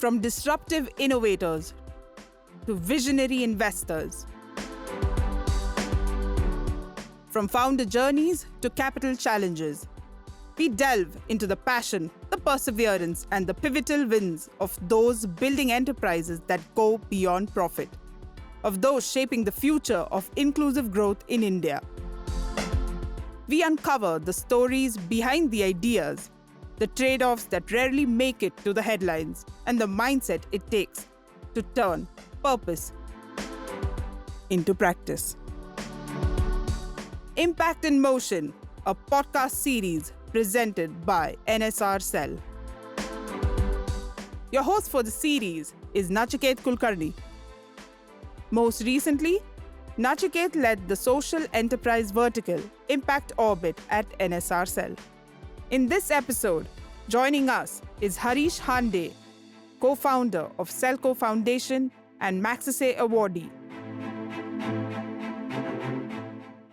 From disruptive innovators to visionary investors. From founder journeys to capital challenges. We delve into the passion, the perseverance, and the pivotal wins of those building enterprises that go beyond profit, of those shaping the future of inclusive growth in India. We uncover the stories behind the ideas, the trade-offs that rarely make it to the headlines, and the mindset it takes to turn purpose into practice. Impact in Motion, a podcast series presented by NSRCEL. Your host for the series is Nachiket Kulkarni. Most recently, Nachiket led the social enterprise vertical Impact Orbit at NSRCEL. In this episode, joining us is Harish Hande, co-founder of SELCO Foundation and Magsaysay Awardee,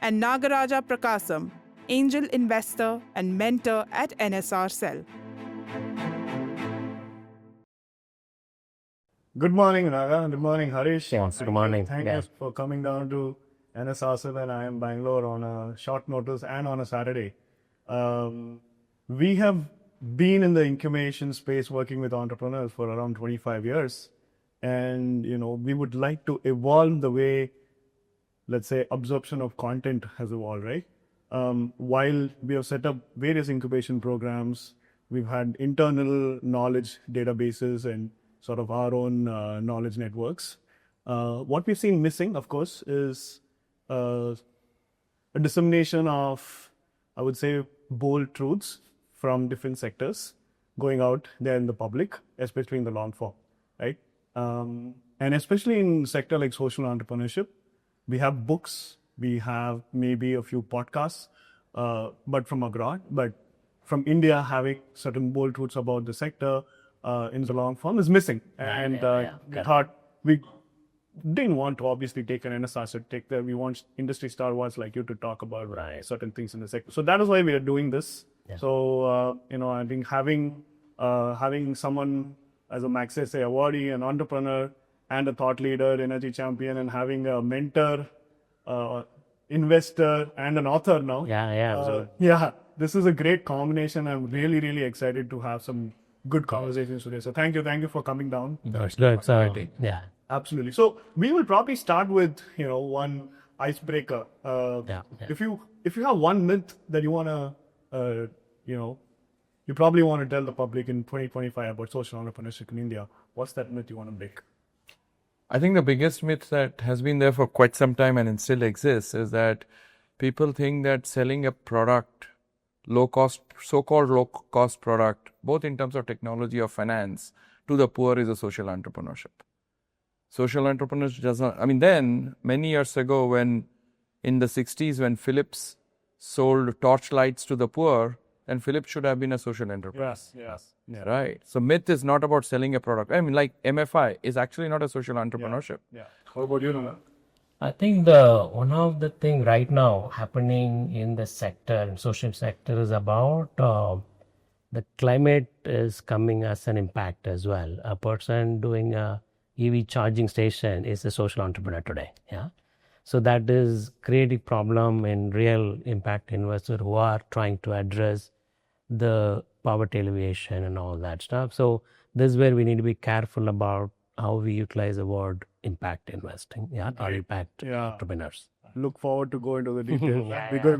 and Nagaraja Prakasam, angel investor and mentor at NSRCEL. Good morning, Naga. Good morning, Harish. Yes, good morning. Thank you for coming down to NSRCEL and IIM Bangalore on a short notice and on a Saturday. We have been in the incubation space working with entrepreneurs for around 25 years. And, we would like to evolve the way, let's say, absorption of content has evolved, right? While we have set up various incubation programs, we've had internal knowledge databases and sort of our own knowledge networks. What we've seen missing, of course, is a dissemination of, I would say, bold truths from different sectors going out there in the public, especially in the long form, right? And especially in sector like social entrepreneurship, we have books, we have maybe a few podcasts, but from abroad. But from India, having certain bold truths about the sector in the long form is missing. And we thought we didn't want to obviously take an NSRCEL, take that. We want industry stalwarts like you to talk about certain things in the sector. So that is why we are doing this. Yeah. So, I think having someone as a Magsaysay Awardee, an entrepreneur, and a thought leader, energy champion, and having a mentor, investor, and an author now. This is a great combination. I'm really, really excited to have some good conversations today. So thank you for coming down. Yeah. Absolutely. So we will probably start with, one icebreaker. If you have one myth that you want to, you probably want to tell the public in 2025 about social entrepreneurship in India, what's that myth you want to break? I think the biggest myth that has been there for quite some time and it still exists is that people think that selling a product, so-called low-cost product, both in terms of technology or finance, to the poor is a social entrepreneurship. Social entrepreneurship does not, then many years ago when in the 60s when Philips sold torchlights to the poor, then Philips should have been a social enterprise. Yes. Yeah. Right. So myth is not about selling a product. Like MFI is actually not a social entrepreneurship. Yeah. How about you, Nuna? I think one of the thing right now happening in the sector, social sector, is about the climate is coming as an impact as well. A person doing a EV charging station is a social entrepreneur today. Yeah. So that is creating problem in real impact investors who are trying to address the poverty alleviation and all that stuff. So this is where we need to be careful about how we utilize the word impact investing, or impact entrepreneurs. Look forward to go into the details because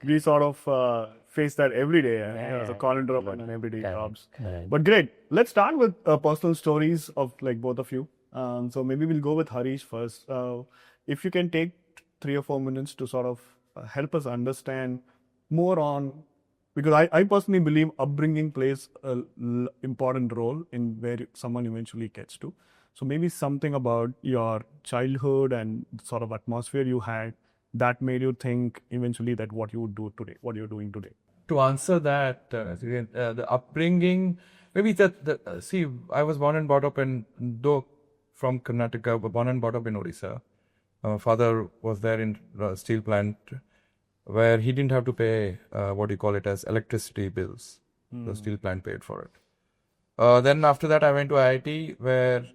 we sort of face that every day. The calendar of an everyday jobs. But great. Let's start with personal stories of like both of you. So maybe we'll go with Harish first. If you can take 3 or 4 minutes to sort of help us understand more on, because I personally believe upbringing plays an important role in where someone eventually gets to. So maybe something about your childhood and sort of atmosphere you had that made you think eventually that what you would do today, what you're doing today. To answer that, the upbringing, maybe I was born and brought up from Karnataka, born and brought up in Odisha. My father was there in a steel plant where he didn't have to pay electricity bills. The steel plant paid for it. Then after that, I went to IIT where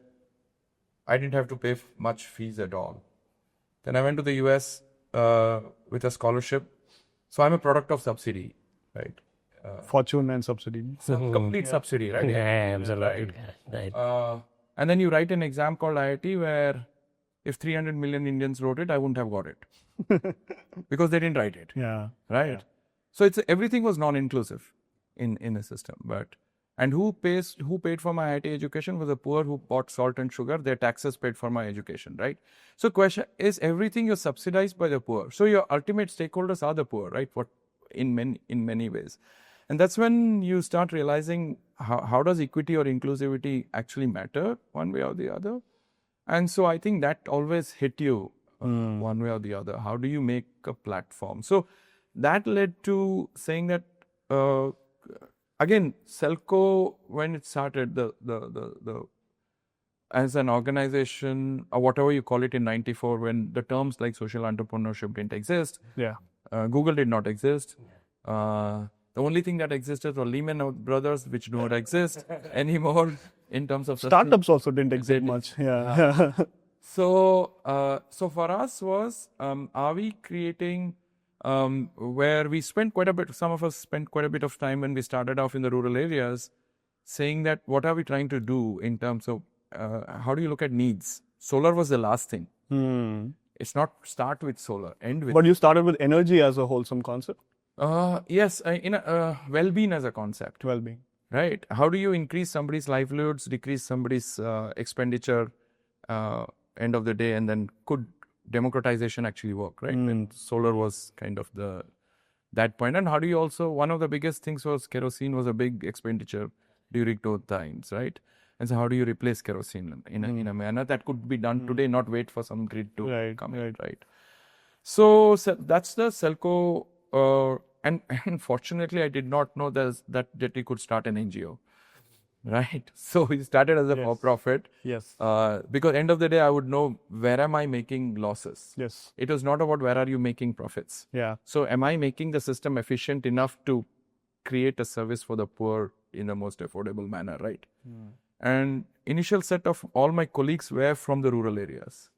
I didn't have to pay much fees at all. Then I went to the US with a scholarship. So I'm a product of subsidy, right? Fortune and subsidy. Complete subsidy, right? Yeah, absolutely. Right. Right. And then you write an exam called IIT where if 300 million Indians wrote it, I wouldn't have got it because they didn't write it, Yeah. right? So everything was non-inclusive in the system. And who paid for my IIT education was the poor who bought salt and sugar. Their taxes paid for my education, right? So question is, everything you're subsidized by the poor. So your ultimate stakeholders are the poor, right? In many ways. And that's when you start realizing how does equity or inclusivity actually matter one way or the other. And so I think that always hit you one way or the other. How do you make a platform? So that led to saying that, again, SELCO, when it started, the as an organization, or whatever you call it in 94, when the terms like social entrepreneurship didn't exist, Google did not exist. The only thing that existed were Lehman Brothers, which don't exist anymore in terms of Startups also didn't exist much. Yeah. So for us was, are we creating where we spent quite a bit, some of us spent quite a bit of time when we started off in the rural areas, saying that what are we trying to do in terms of how do you look at needs? Solar was the last thing. It's not start with solar, end with. But you started with energy as a wholesome concept. Yes, in well-being as a concept. Well-being. Right. How do you increase somebody's livelihoods, decrease somebody's expenditure, end of the day, and then could democratization actually work, right? And solar was kind of that point. And how do you also, one of the biggest things was kerosene was a big expenditure during those times, right? And so how do you replace kerosene in a manner that could be done today, not wait for some grid to come in, right? So that's the SELCO. And fortunately, I did not know that we could start an NGO, right? So we started as a for-profit. Yes. Because end of the day, I would know where am I making losses. Yes. It was not about where are you making profits. Yeah. So am I making the system efficient enough to create a service for the poor in the most affordable manner, right? And initial set of all my colleagues were from the rural areas,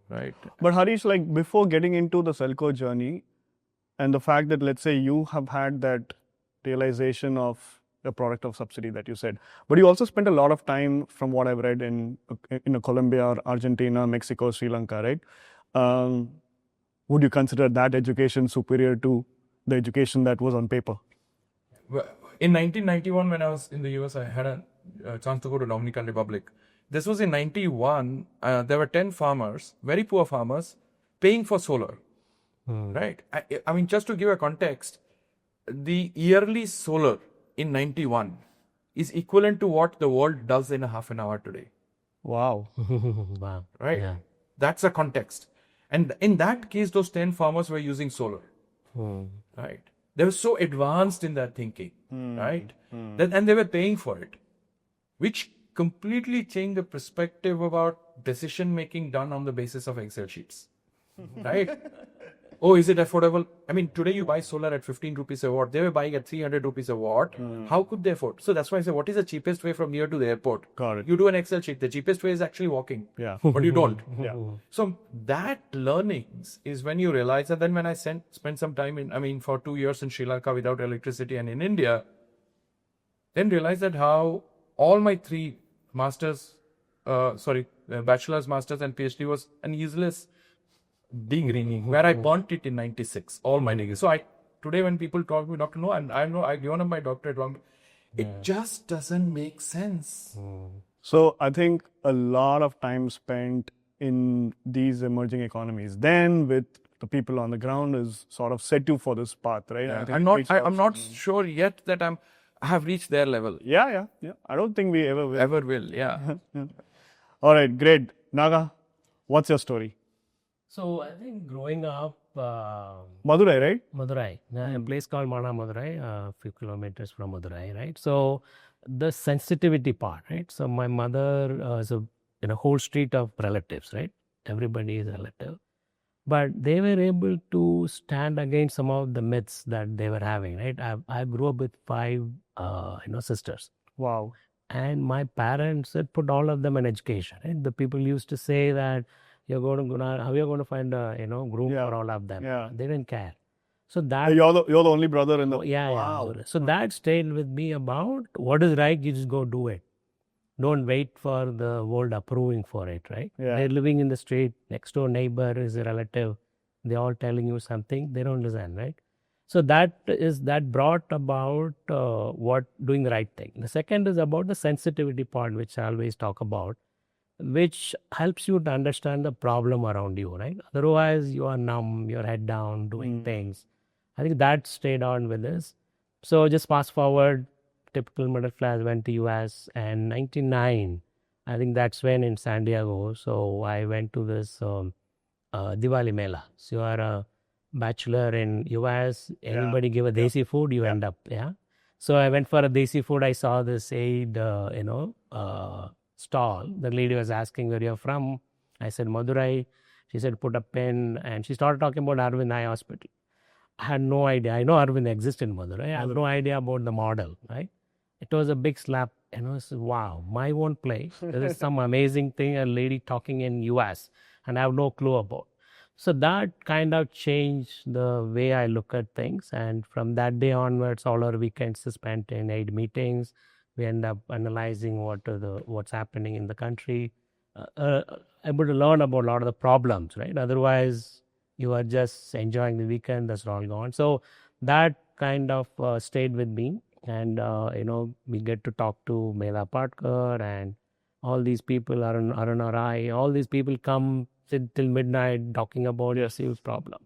right? But Harish, like before getting into the SELCO journey, and the fact that, let's say, you have had that realization of a product of subsidy that you said, but you also spent a lot of time, from what I've read, in Colombia, Argentina, Mexico, Sri Lanka, right? Would you consider that education superior to the education that was on paper? Well, in 1991, when I was in the US, I had a chance to go to Dominican Republic. This was in 91. There were 10 farmers, very poor farmers, paying for solar. Right. I mean, just to give a context, the yearly solar in 91 is equivalent to what the world does in a half an hour today. Wow. Wow. Right. Yeah. That's a context. And in that case, those 10 farmers were using solar. Right. They were so advanced in their thinking. Right. And they were paying for it, which completely changed the perspective about decision making done on the basis of Excel sheets. Right. Oh, is it affordable? I mean, today you buy solar at 15 rupees a watt. They were buying at 300 rupees a watt. How could they afford? So that's why I say, what is the cheapest way from here to the airport? Got it. You do an Excel sheet. The cheapest way is actually walking. Yeah. But you don't. Yeah. So that learnings is when you realize that. Then when I spent some time for 2 years in Sri Lanka without electricity and in India, then realized that how all my 3 bachelor's, master's and PhD was an useless degree, where I burnt it in 96, all my degrees. So today when people talk to me, Dr. No, I've given up my doctorate. It just doesn't make sense. So I think a lot of time spent in these emerging economies, then with the people on the ground, is sort of set you for this path, right? Yeah. I think I'm not sure yet that I have reached their level. Yeah. I don't think we ever will. Ever will, yeah. All right, great. Naga, what's your story? So I think growing up, Madurai, right? Madurai, a place called Mana Madurai, a few kilometers from Madurai, right? So the sensitivity part, right? So my mother is in a whole street of relatives, right? Everybody is a relative. But they were able to stand against some of the myths that they were having, right? I grew up with 5, sisters. Wow. And my parents had put all of them in education. Right? The people used to say that how you're going to find a groom Yeah. for all of them. Yeah. They didn't care. So that You're the only brother in the. yeah. Wow. So that stayed with me about what is right. You just go do it. Don't wait for the world approving for it. Right? Yeah. They're living in the street. Next door neighbor is a relative. They're all telling you something. They don't listen. Right? So that brought about what doing the right thing. The second is about the sensitivity part, which I always talk about, which helps you to understand the problem around you, right? Otherwise, you are numb, your head down, doing things. I think that stayed on with us. So just fast forward, typical middle class, went to US, and 99, I think that's when in San Diego. So I went to this Diwali Mela. So you are a bachelor in US, anybody give a desi food, you end up, So I went for a desi food. I saw this aid, stall. The lady was asking where you're from. I said Madurai. She said put a pen, and she started talking about Arvind Eye Hospital. I had no idea. I know Arvind exists in Madurai. I had no idea about the model, right? It was a big slap. And I said, wow, my own place. There is some amazing thing, a lady talking in US, and I have no clue about. So that kind of changed the way I look at things. And from that day onwards, all our weekends are spent in aid meetings. We end up analyzing what's happening in the country, able to learn about a lot of the problems, right? Otherwise, you are just enjoying the weekend, that's all gone. So that kind of stayed with me. And, we get to talk to Mela Patkar and all these people, Arun Rai, all these people come sit till midnight talking about your serious problem.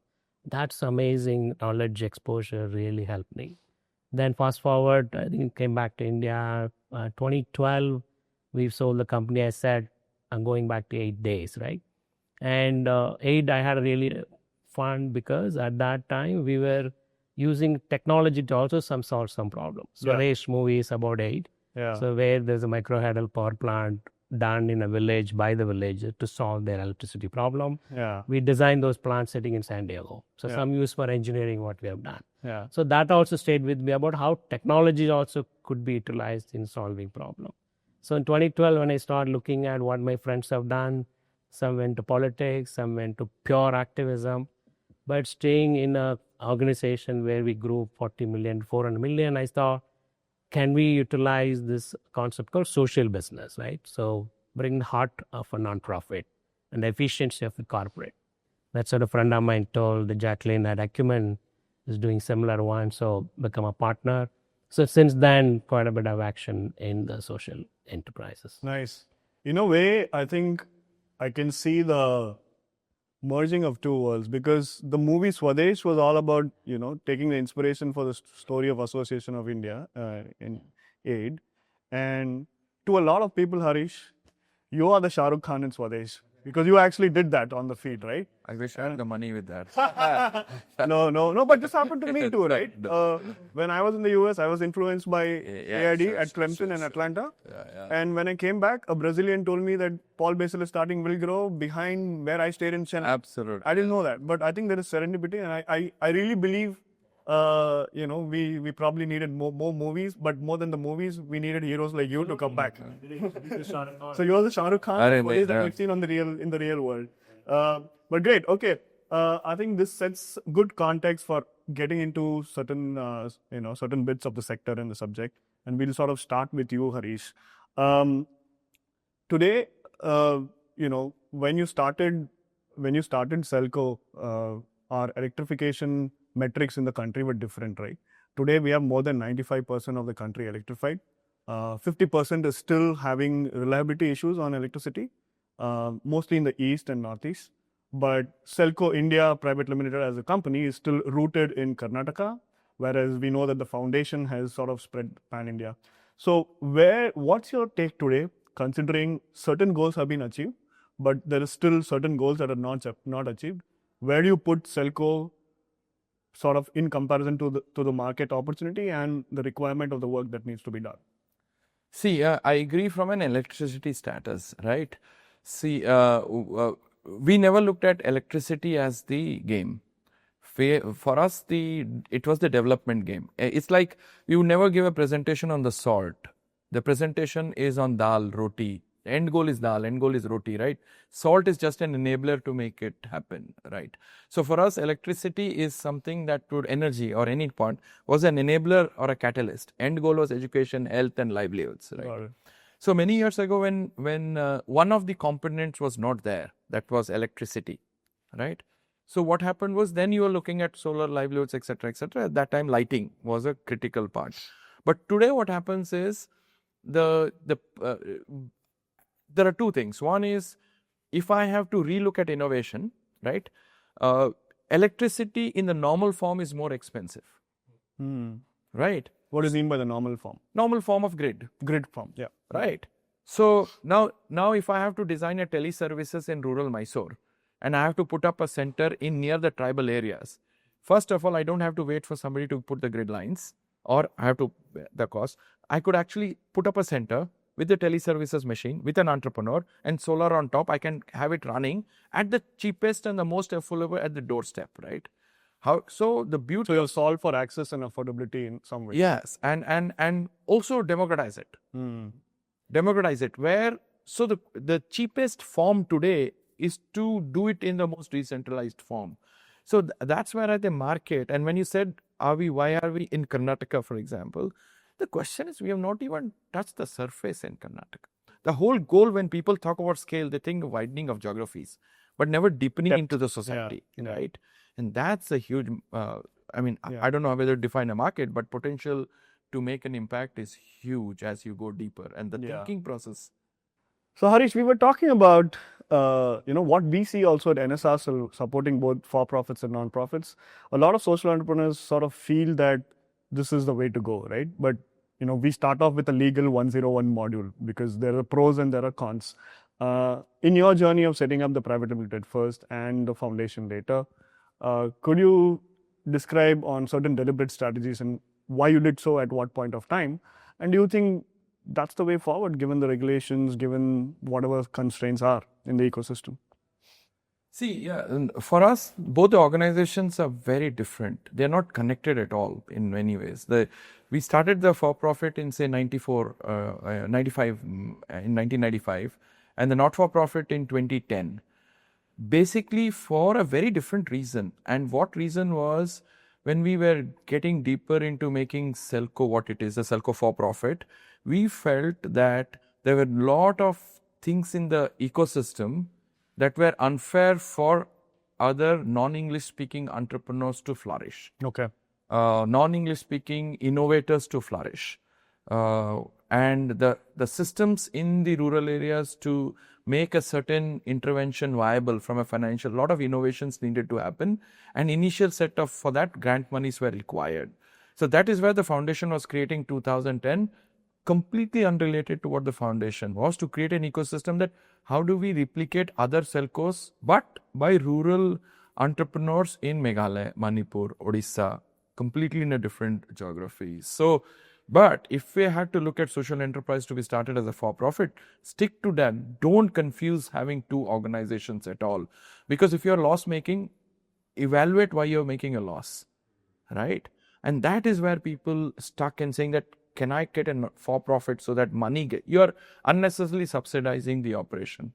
That's amazing knowledge exposure, really helped me. Then fast forward, I think came back to India, 2012, we've sold the company. I said, I'm going back to 8 days, right? And 8, I had a really fun because at that time we were using technology to also solve some problems. Swadesh movie is about 8. Yeah. So where there's a microhydel power plant done in a village by the villager to solve their electricity problem. Yeah. We designed those plants sitting in San Diego. So some use for engineering what we have done. Yeah. So that also stayed with me about how technology also could be utilized in solving problem. So in 2012, when I started looking at what my friends have done, some went to politics, some went to pure activism, but staying in an organization where we grew 40 million, 400 million, I thought, can we utilize this concept called social business, right? So bring the heart of a nonprofit and the efficiency of a corporate. That's what a friend of mine told Jacqueline at Acumen is doing similar one, so become a partner. So since then, quite a bit of action in the social enterprises. Nice. In a way, I think I can see the merging of two worlds, because the movie Swadesh was all about, taking the inspiration for the story of Association of India in aid. And to a lot of people, Harish, you are the Shah Rukh Khan in Swadesh, because you actually did that on the feet, right? I wish I had the money with that. No, but this happened to me too, right? When I was in the US, I was influenced by AID at Clemson and Atlanta. And when I came back, a Brazilian told me that Paul Basile is starting Will Grow behind where I stayed in Chennai. Absolutely. I didn't know that, but I think there is serendipity, and I really believe, we probably needed more movies, but more than the movies, we needed heroes like you to come back. So you're the Shah Rukh Khan that we've seen in the real world. But great, okay. I think this sets good context for getting into certain bits of the sector and the subject. And we'll sort of start with you, Harish. Today, when you started SELCO, our electrification metrics in the country were different, right? Today, we have more than 95% of the country electrified. 50% is still having reliability issues on electricity, mostly in the east and northeast. But SELCO India Private Limited as a company is still rooted in Karnataka, whereas we know that the foundation has sort of spread pan-India. So what's your take today, considering certain goals have been achieved, but there is still certain goals that are not achieved? Where do you put SELCO sort of in comparison to the market opportunity and the requirement of the work that needs to be done? See, I agree from an electricity status, right? See, we never looked at electricity as the game. For us, it was the development game. It's like we would never give a presentation on the salt. The presentation is on dal, roti. End goal is dal, end goal is roti, right? Salt is just an enabler to make it happen, right? So for us, electricity is something that would, energy or any point, was an enabler or a catalyst. End goal was education, health and livelihoods, right? Got it. So many years ago when one of the components was not there, that was electricity, right? So what happened was then you were looking at solar livelihoods, etc., etc. At that time, lighting was a critical part. But today what happens is there are two things. One is if I have to relook at innovation, right? Electricity in the normal form is more expensive, right? What do you mean by the normal form? Normal form of grid. Grid form, yeah. Right. So now if I have to design a teleservices in rural Mysore and I have to put up a center in near the tribal areas, first of all, I don't have to wait for somebody to put the grid lines or I have to bear the cost. I could actually put up a center with the teleservices machine, with an entrepreneur and solar on top. I can have it running at the cheapest and the most affordable at the doorstep, right? So the beauty. So you'll solve for access and affordability in some way. Yes, and also democratize it. Democratize it. So the cheapest form today is to do it in the most decentralized form. So that's where at the market. And when you said, why are we in Karnataka, for example? The question is, we have not even touched the surface in Karnataka. The whole goal when people talk about scale, they think of widening of geographies, but never deepening into the society, right? And that's a huge, I don't know whether to define a market, but potential to make an impact is huge as you go deeper. And the thinking process. So Harish, we were talking about, what we see also at NSRCEL supporting both for-profits and non-profits. A lot of social entrepreneurs sort of feel that this is the way to go, right? But, we start off with a legal 101 module because there are pros and there are cons. In your journey of setting up the private limited first and the foundation later, could you describe on certain deliberate strategies and why you did so at what point of time? And do you think that's the way forward, given the regulations, given whatever constraints are in the ecosystem? See, and for us, both the organizations are very different. They're not connected at all in many ways. We started the for-profit in, say, in 1995, and the not-for-profit in 2010. Basically for a very different reason. And what reason was, when we were getting deeper into making SELCO what it is, a SELCO for-profit, we felt that there were a lot of things in the ecosystem that were unfair for other non-English speaking entrepreneurs to flourish. Okay. Non-English speaking innovators to flourish. And the systems in the rural areas to make a certain intervention viable from a financial, lot of innovations needed to happen. And initial set of, for that, grant monies were required. So that is where the foundation was creating 2010, completely unrelated to what the foundation was, to create an ecosystem that how do we replicate other SELCOs, but by rural entrepreneurs in Meghalaya, Manipur, Odisha, completely in a different geography. So, but if we had to look at social enterprise to be started as a for-profit, stick to that. Don't confuse having two organizations at all. Because if you're loss-making, evaluate why you're making a loss, right? And that is where people stuck in saying that, can I get a for-profit so that money you're unnecessarily subsidizing the operation.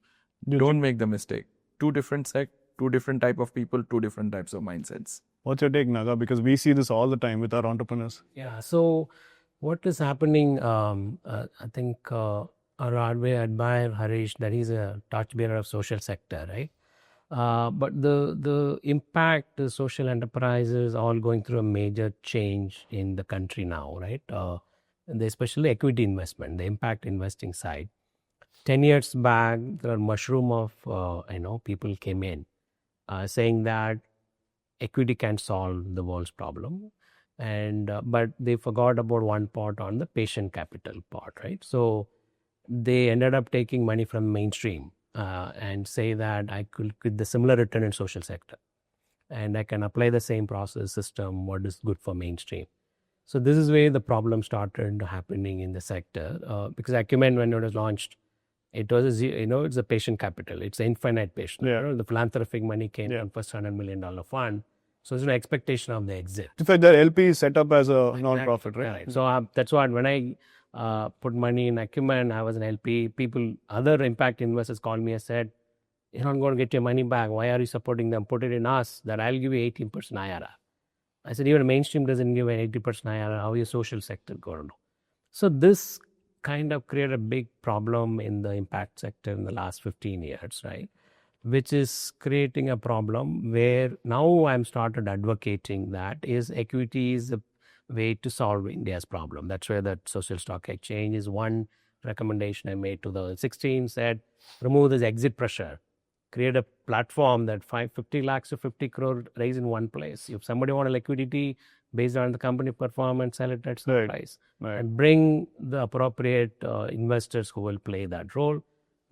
Don't make the mistake. Two different type of people, two different types of mindsets. What's your take, Naga? Because we see this all the time with our entrepreneurs. Yeah, so what is happening, I think I admire Harish that he's a torchbearer of social sector, right? But the impact, the social enterprises all going through a major change in the country now, right? Especially equity investment, the impact investing side. 10 years back, the mushroom of, people came in saying that equity can solve the world's problem. But they forgot about one part on the patient capital part, right? So they ended up taking money from mainstream and say that I could get the similar return in social sector. And I can apply the same process system, what is good for mainstream. So this is where the problem started happening in the sector because Acumen, when it was launched, it was it's a patient capital. It's an infinite patient. Yeah. The philanthropic money came from first $100 million fund. So there's no expectation of the exit. In fact, their LP is set up as a non-profit, right? Right. So that's what when I put money in Acumen, I was an LP. Other impact investors called me and said, "You're not going to get your money back. Why are you supporting them? Put it in us. That I'll give you 18% IRR." I said, even mainstream doesn't give an 80% IRR. How is your social sector going to do? So this kind of created a big problem in the impact sector in the last 15 years, right? Which is creating a problem where now I'm started advocating that is equity is a way to solve India's problem. That's where that social stock exchange is one recommendation I made 2016, said remove this exit pressure, create a platform that 50 lakhs to 50 crore raise in one place. If somebody want a liquidity based on the company performance, sell it at some price, and bring the appropriate investors who will play that role.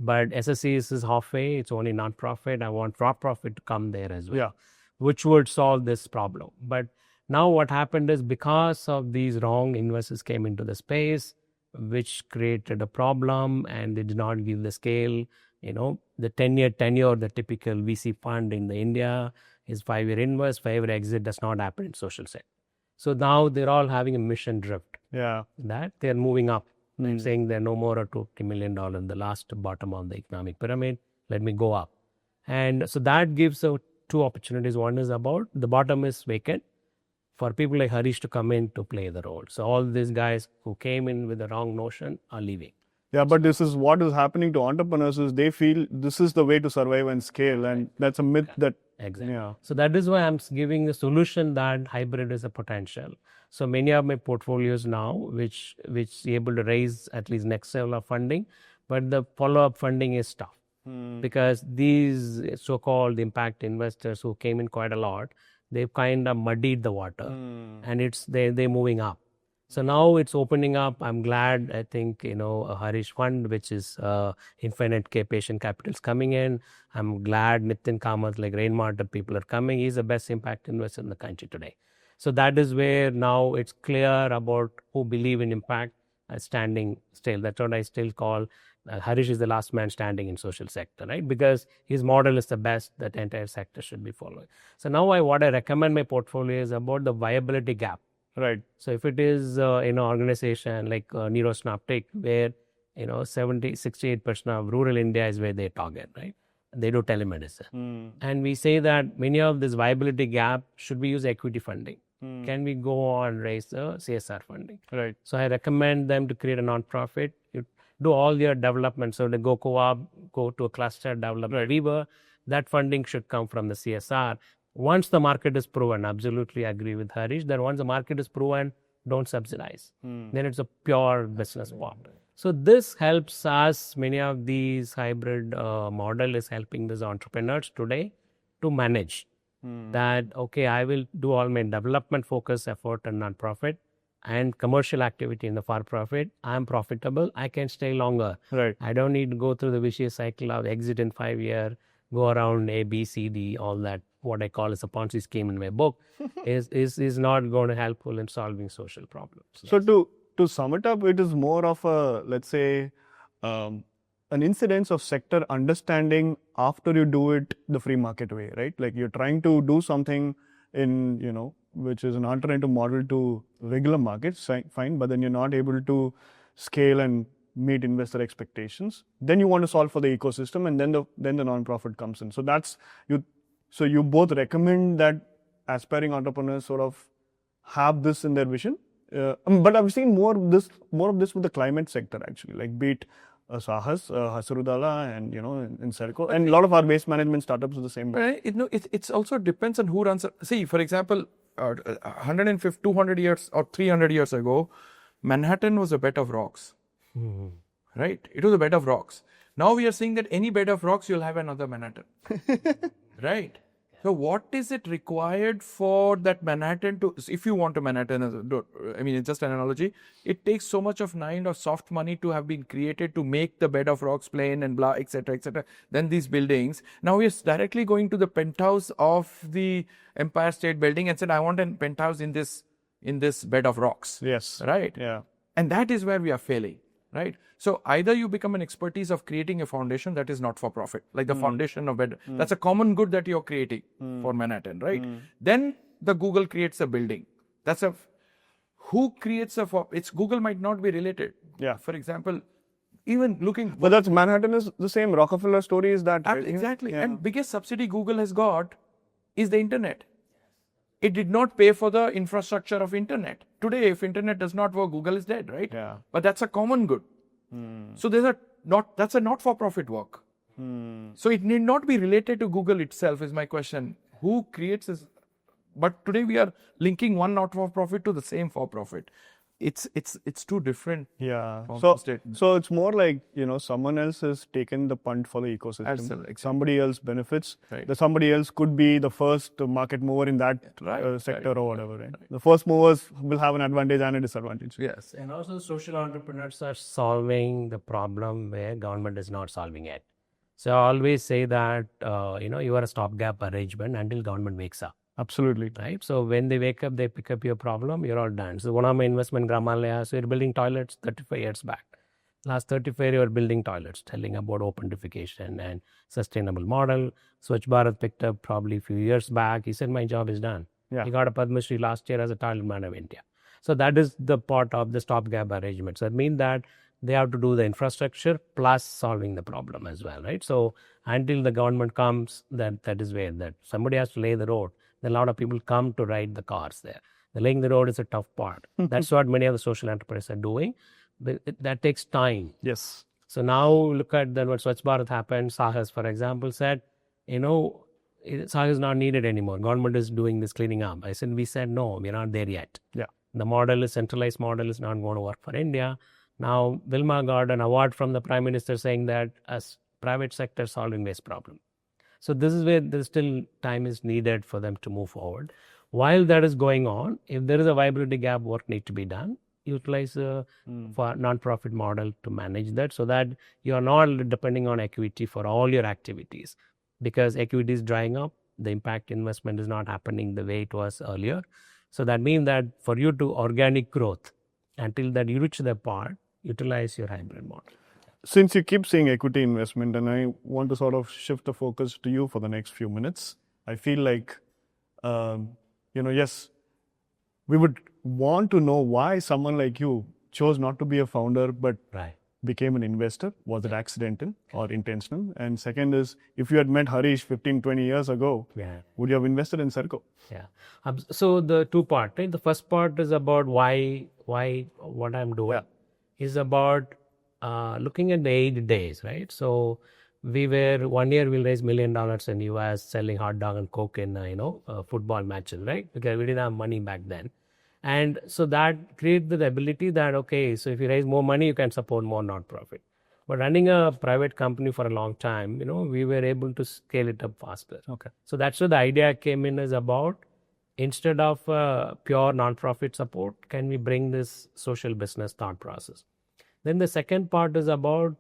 But SSCs is halfway, it's only non-profit. I want for-profit to come there as well, which would solve this problem. But now what happened is because of these wrong investors came into the space, which created a problem and they did not give the scale. The 10-year tenure, the typical VC fund in the India is 5-year invest, 5-year exit does not happen in social sector. So now they're all having a mission drift. Yeah. That they're moving up. I'm saying they're no more at $20 million in the last bottom of the economic pyramid. Let me go up. And so that gives two opportunities. One is about the bottom is vacant for people like Harish to come in to play the role. So all these guys who came in with the wrong notion are leaving. Yeah, but this is what is happening to entrepreneurs is they feel this is the way to survive and scale. And that's a myth that... Exactly. Yeah. So that is why I'm giving the solution that hybrid is a potential. So many of my portfolios now, which is able to raise at least next level of funding, but the follow-up funding is tough because these so-called impact investors who came in quite a lot, they've kind of muddied the water and they're moving up. So now it's opening up. I'm glad, I think, a Harish Fund, which is Infinite K Patient Capital is coming in. I'm glad Nitin Kamath, like Rainwater people are coming. He's the best impact investor in the country today. So that is where now it's clear about who believe in impact standing still. That's what I still call Harish is the last man standing in social sector, right? Because his model is the best that entire sector should be following. So now what I recommend my portfolio is about the viability gap. Right. So if it is an organization like Neurosynaptic, where 68% of rural India is where they target, right? They do telemedicine. And we say that many of this viability gap, should we use equity funding? Can we go on raise the CSR funding? Right. So I recommend them to create a non-profit. You do all your development. So they go co-op, go to a cluster, develop Weaver. That funding should come from the CSR. Once the market is proven, absolutely agree with Harish, that once the market is proven, don't subsidize. Then it's a pure business part. So this helps us, many of these hybrid model is helping these entrepreneurs today to manage that, okay, I will do all my development focus effort and non-profit and commercial activity in the for-profit. I'm profitable. I can stay longer. Right. I don't need to go through the vicious cycle of exit in 5 years, go around A, B, C, D, all that. What I call as a Ponzi scheme in my book is not going to helpful in solving social problems. So to sum it up, it is more of a, let's say, an incidence of sector understanding after you do it the free market way, right? Like you're trying to do something in, which is an alternative model to regular markets, fine, but then you're not able to scale and meet investor expectations. Then you want to solve for the ecosystem, and then the non-profit comes in. So that's you. So you both recommend that aspiring entrepreneurs sort of have this in their vision. But I've seen more of this with the climate sector actually, like be it Sahas, Hasarudala, and in SELCO, and a lot of our waste management startups are the same way. Right. It also depends on who runs. See, for example, 150, 200 years or 300 years ago, Manhattan was a bed of rocks. Right? It was a bed of rocks. Now we are seeing that any bed of rocks, you'll have another Manhattan. Right? So what is it required for that Manhattan to, if you want a Manhattan, I mean, it's just an analogy, it takes so much of mind or soft money to have been created to make the bed of rocks plain and blah, etc., etc. Then these buildings. Now we are directly going to the penthouse of the Empire State Building and said, I want a penthouse in this bed of rocks. Yes. Right? Yeah. And that is where we are failing. right? So either you become an expertise of creating a foundation that is not for profit, like the foundation of bed. That's a common good that you're creating for Manhattan, right? Then the Google creates a building. That's a who creates a it's Google might not be related. Yeah. For example, even looking. But that's Manhattan is the same. Rockefeller story is that. Exactly. Yeah. And biggest subsidy Google has got is the internet. It did not pay for the infrastructure of internet. Today, if internet does not work, Google is dead, right? Yeah. But that's a common good. So that's a not-for-profit work. So it need not be related to Google itself is my question. Who creates this? But today we are linking one not-for-profit to the same for-profit. It's too different. Yeah. Statement. So it's more like, someone else has taken the punt for the ecosystem. Absolutely. Somebody else benefits. Right. The somebody else could be the first market mover in that sector or whatever, right? The first movers will have an advantage and a disadvantage. Yes. And also social entrepreneurs are solving the problem where government is not solving it. So I always say that, you are a stopgap arrangement until government wakes up. Absolutely. Right. So when they wake up, they pick up your problem, you're all done. So one of my investment, Gramalaya, so you're building toilets 35 years back. Last 35 years, you're building toilets, telling about openification and sustainable model. Swachh Bharat picked up probably a few years back. He said, my job is done. Yeah. He got a Padma Shri last year as a toilet man of India. So that is the part of the stopgap arrangement. So that means that they have to do the infrastructure plus solving the problem as well, right? So until the government comes, that is where that somebody has to lay the road. Then a lot of people come to ride the cars there. The laying the road is a tough part. That's what many of the social enterprises are doing. But that takes time. Yes. So now look at what Swachh Bharat happened. Sahas, for example, said, Sahas is not needed anymore. Government is doing this cleaning up. We said, no, we're not there yet. Yeah. The centralized model is not going to work for India. Now, Wilma got an award from the Prime Minister saying that as private sector solving waste problem. So this is where there's still time is needed for them to move forward. While that is going on, if there is a viability gap, work needs to be done. Utilize a non-profit model to manage that so that you are not depending on equity for all your activities. Because equity is drying up, the impact investment is not happening the way it was earlier. So that means that for you to organic growth, until that you reach that part, utilize your hybrid model. Since you keep saying equity investment, and I want to sort of shift the focus to you for the next few minutes, I feel like, yes, we would want to know why someone like you chose not to be a founder but became an investor. Was it accidental or intentional? And second is, if you had met Harish 15, 20 years ago, would you have invested in SELCO? Yeah. So the two parts, right? The first part is about why what I'm doing is about looking at the 8 days, right? So we were 1 year we'll raise $1 million in US selling hot dog and Coke in football matches, right? Because we didn't have money back then. And so that created the ability that, okay, so if you raise more money, you can support more non-profit. But running a private company for a long time, we were able to scale it up faster. Okay. So that's where the idea came in is about, instead of pure non-profit support, can we bring this social business thought process? Then the second part is about,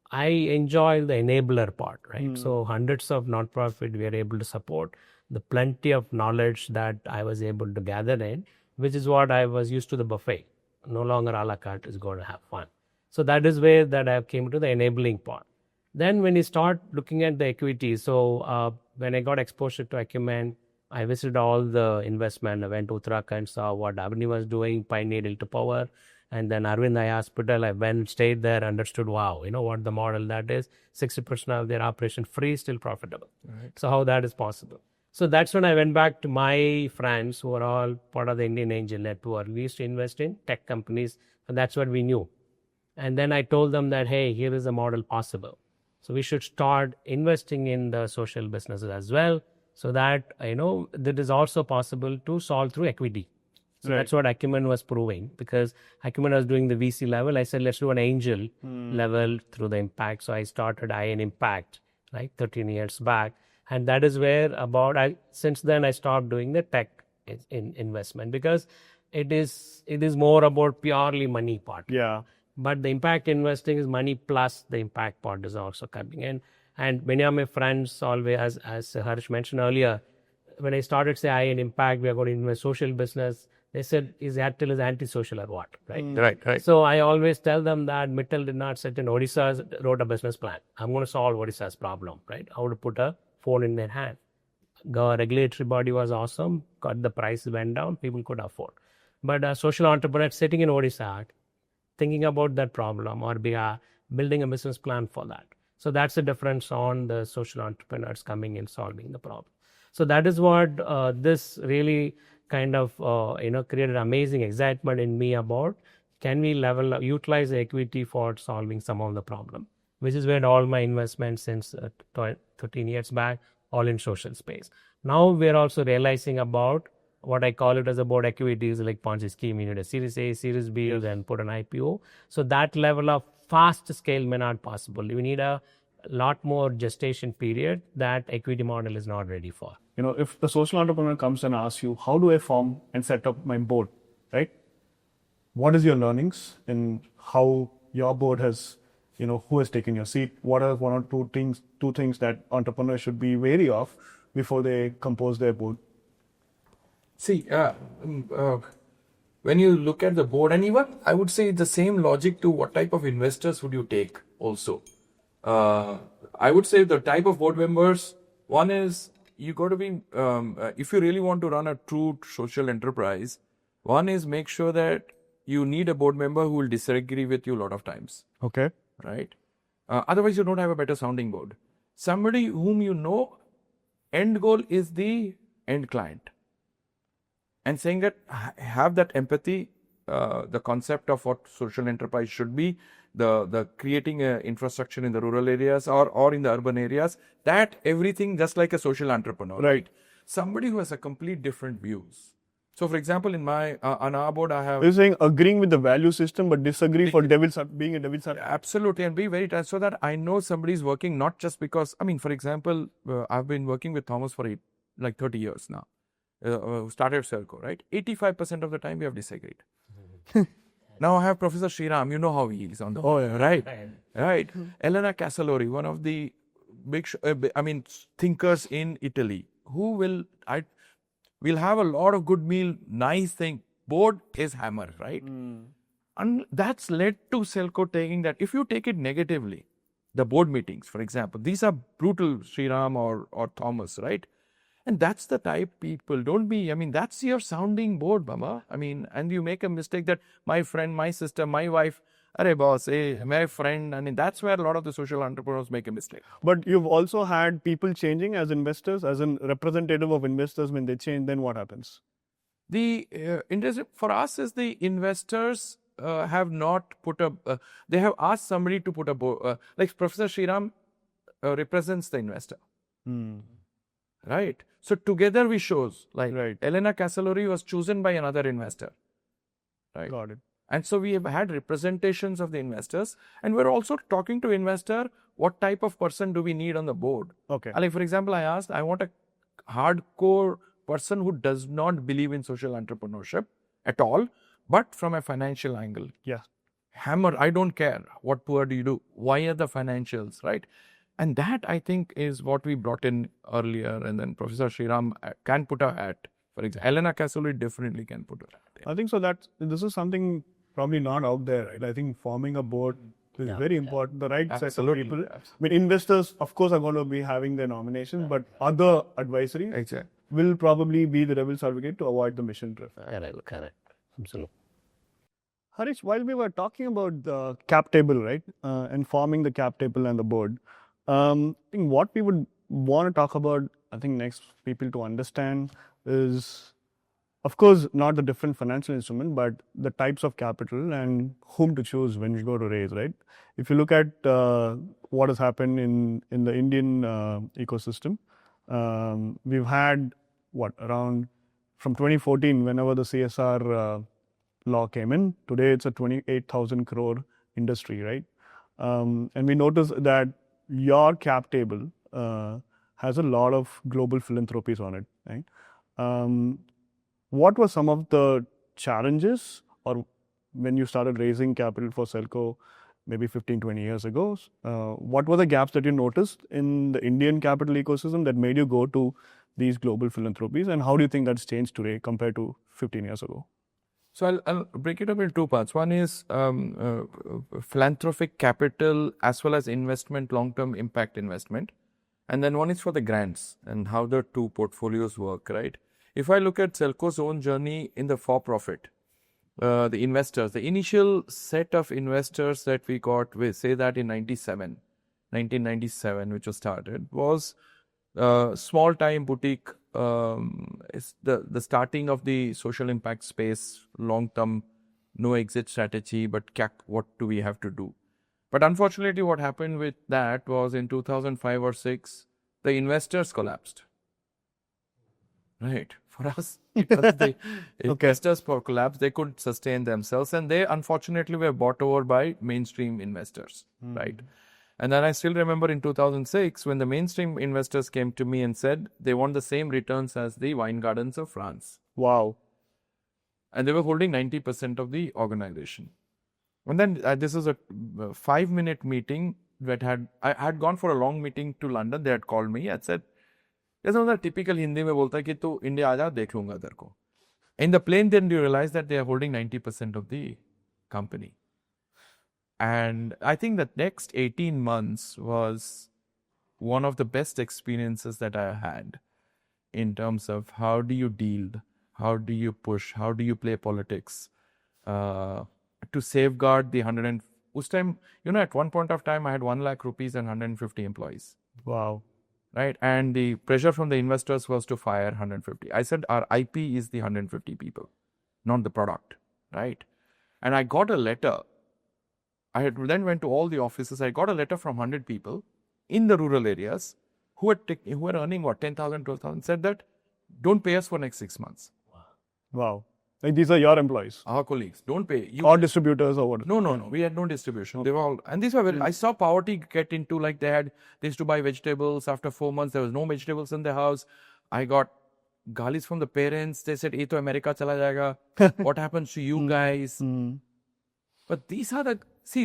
I enjoy the enabler part, right? So hundreds of non-profit we are able to support, the plenty of knowledge that I was able to gather in, which is what I was used to the buffet. No longer a la carte is going to have fun. So that is where that I came to the enabling part. Then when you start looking at the equity, so when I got exposure to Acumen, I visited all the investment. I went to Uttarakhand, saw what Awardee was doing, pioneered to power. And then Arvind Eye Hospital, I went, stayed there, understood, wow, what the model that is. 60% of their operation free, still profitable. Right. So how that is possible. So that's when I went back to my friends who are all part of the Indian Angel Network. We used to invest in tech companies, and that's what we knew. And then I told them that, hey, here is a model possible. So we should start investing in the social businesses as well, so that, that is also possible to solve through equity. So that's what Acumen was proving, because Acumen was doing the VC level. I said, let's do an angel level through the impact. So I started IIM Impact, 13 years back. And that is where since then I stopped doing the tech in investment, because it is more about purely money part. Yeah. But the impact investing is money plus the impact part is also coming in. And many of my friends always, as Harish mentioned earlier, when I started IIM Impact, we are going to invest social business. They said, is Airtel is antisocial or what, right? Right. So I always tell them that Mittal did not sit in Odisha, wrote a business plan. I'm going to solve Odisha's problem, right? How to put a phone in their hand. The regulatory body was awesome, got the price went down, people could afford. But a social entrepreneur sitting in Odisha, thinking about that problem or building a business plan for that. So that's the difference on the social entrepreneurs coming in solving the problem. So that is what this really kind of created amazing excitement in me about can we utilize the equity for solving some of the problem, which is where all my investments since 13 years back, all in social space. Now we're also realizing about what I call it as a board equities like Ponzi scheme. You need a Series A, Series B, then put an IPO. So that level of fast scale may not possible. We need a lot more gestation period that equity model is not ready for. If the social entrepreneur comes and asks you, how do I form and set up my board, right? What is your learnings in how your board has, who has taken your seat? What are one or two things that entrepreneurs should be wary of before they compose their board? See, when you look at the board, and even I would say the same logic to what type of investors would you take also. I would say the type of board members, one is you got to be, if you really want to run a true social enterprise, one is make sure that you need a board member who will disagree with you a lot of times. Okay. Right? Otherwise, you don't have a better sounding board. Somebody whom end goal is the end client. And saying that, have that empathy, the concept of what social enterprise should be, the creating infrastructure in the rural areas or in the urban areas, that everything just like a social entrepreneur. Right. Somebody who has a complete different views. So, for example, on our board, I have... You're saying agreeing with the value system, but disagree for being a devil's advocate. Absolutely, and be very so that I know somebody is working not just because, for example, I've been working with Thomas for 30 years now. Started SELCO, right? 85% of the time we have disagreed. Now I have Professor Sriram, you know how he is on the... Oh, yeah. Right. Elena Casalori, one of the big, thinkers in Italy, who we'll have a lot of good meal, nice thing. Board is hammer, right? And that's led to SELCO taking that. If you take it negatively, the board meetings, for example, these are brutal, Sriram or Thomas, right? And that's the type people, don't be, that's your sounding board, Baba. And you make a mistake that my friend, my sister, my wife, arey boss, my friend, that's where a lot of the social entrepreneurs make a mistake. But you've also had people changing as investors, as a representative of investors. When they change, then what happens? The for us is the investors have not put they have asked somebody to put a board, like Professor Sriram represents the investor. Right. So together we shows, right. Elena Casalori was chosen by another investor. Right. Got it. And so we have had representations of the investors, and we're also talking to investor, what type of person do we need on the board? Okay. Like, for example, I asked, I want a hardcore person who does not believe in social entrepreneurship at all, but from a financial angle. Yeah. Hammer, I don't care. What poor do you do? Why are the financials, right? And that, I think, is what we brought in earlier. And then Professor Sriram can put a hat. For example, Elena Casalori definitely can put a hat. I think so. This is something probably not out there, right? I think forming a board is very important. The right set of people. Investors, of course, are going to be having their nominations, but other advisory will probably be the devil's advocate to avoid the mission drift. Correct. Absolutely. Harish, while we were talking about the cap table, right, and forming the cap table and the board, I think what we would want to talk about, I think next people to understand is, of course, not the different financial instrument, but the types of capital and whom to choose when you go to raise, right? If you look at what has happened in the Indian ecosystem, we've had, around from 2014, whenever the CSR law came in, today it's a 28,000 crore industry, right? And we notice that your cap table has a lot of global philanthropies on it, right? What were some of the challenges, or when you started raising capital for SELCO maybe 15, 20 years ago, what were the gaps that you noticed in the Indian capital ecosystem that made you go to these global philanthropies, and how do you think that's changed today compared to 15 years ago? So I'll break it up in two parts. One is philanthropic capital as well as investment, long-term impact investment. And then one is for the grants and how the two portfolios work, right? If I look at SELCO's own journey in the for-profit, the investors, the initial set of investors that we got, we say that in 1997, which was started, was small-time boutique. It's the starting of the social impact space, long-term, no exit strategy, but what do we have to do? But unfortunately, what happened with that was in 2005 or 6, the investors collapsed. Right. For us, because the investors collapsed, they couldn't sustain themselves, and they unfortunately were bought over by mainstream investors. Right. And then I still remember in 2006 when the mainstream investors came to me and said they want the same returns as the wine gardens of France. Wow. And they were holding 90% of the organization. And then this is a 5-minute meeting that I had gone for a long meeting to London. They had called me and said, "There's another typical Hindi में बोलता है कि तू India आजा देख लूँगा तेरे को." In the plane, then you realize that they are holding 90% of the company. And I think that next 18 months was one of the best experiences that I had in terms of how do you deal, how do you push, how do you play politics to safeguard the 100. Us time, at one point of time, I had 1 lakh rupees and 150 employees. Wow. Right. And the pressure from the investors was to fire 150. I said our IP is the 150 people, not the product. Right. And I got a letter. I then went to all the offices. I got a letter from 100 people in the rural areas who were earning 10,000, 12,000, said that don't pay us for next 6 months. Wow. Like these are your employees? Our colleagues. Don't pay. Or distributors or what? No. We had no distribution. They were all, and these were very, I saw poverty get into like they used to buy vegetables. After 4 months, there was no vegetables in the house. I got galis from the parents. They said, "Ye to America chala jayega. What happens to you guys?" But these are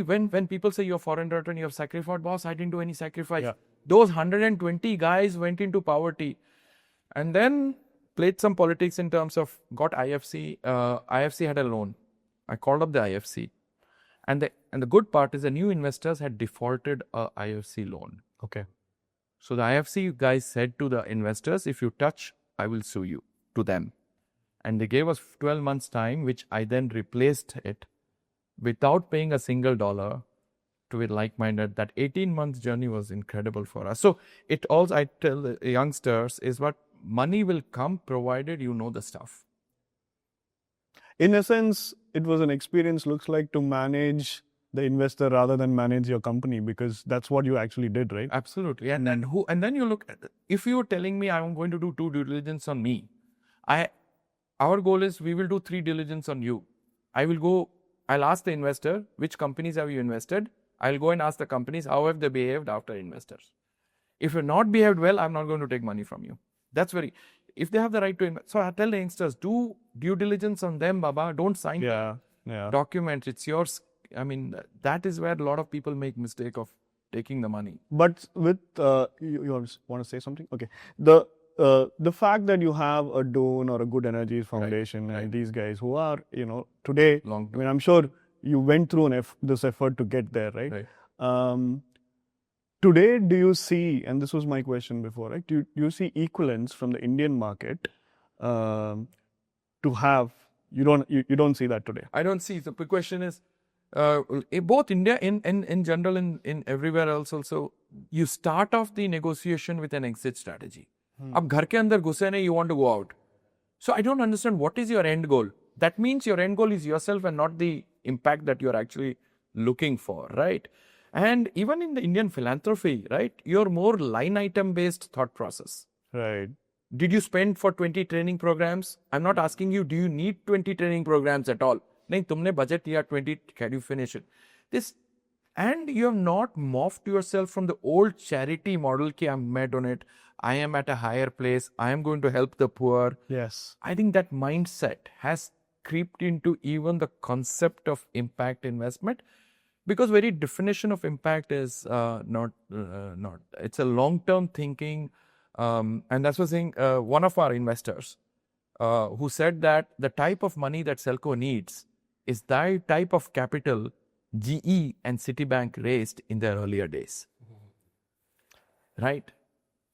when people say you're foreign direct and you have sacrificed, boss, I didn't do any sacrifice. Yeah. Those 120 guys went into poverty. And then played some politics in terms of got IFC. IFC had a loan. I called up the IFC. And the good part is the new investors had defaulted a IFC loan. Okay. So the IFC guys said to the investors, if you touch, I will sue you, to them. And they gave us 12 months time, which I then replaced it without paying a single dollar to a like-minded. That 18-month journey was incredible for us. So it also, I tell the youngsters, is what money will come provided you know the stuff. In a sense, it was an experience, looks like, to manage the investor rather than manage your company, because that's what you actually did, right? Absolutely. And then you look at, if you were telling me I'm going to do 2 due diligence on me, our goal is we will do 3 diligence on you. I'll ask the investor, which companies have you invested? I'll go and ask the companies, how have they behaved after investors? If you're not behaved well, I'm not going to take money from you. That's if they have the right to invest. So I tell the youngsters, do due diligence on them, Baba. Don't sign documents. It's yours. I mean, that is where a lot of people make mistake of taking the money. But with, you want to say something? Okay. The fact that you have a Doon or a Good Energies Foundation and these guys who are, today, I'm sure you went through this effort to get there, right? Today, do you see, and this was my question before, right? Do you see equivalents from the Indian market to have? You don't see that today. I don't see. The question is, both India in general in everywhere else also, you start off the negotiation with an exit strategy. Ab ghar ke andar ghuse nahi, you want to go out. So I don't understand what is your end goal. That means your end goal is yourself and not the impact that you're actually looking for, right? And even in the Indian philanthropy, right, you're more line item based thought process. Right. Did you spend for 20 training programs? I'm not asking you, do you need 20 training programs at all? Nahin, tumne budget liya 20, can you finish it? And you have not morphed yourself from the old charity model ki I donate, I am at a higher place, I am going to help the poor. Yes. I think that mindset has creeped into even the concept of impact investment. Because very definition of impact is not. It's a long-term thinking, and that's what I'm saying. One of our investors, who said that the type of money that SELCO needs is the type of capital GE and Citibank raised in their earlier days. Right?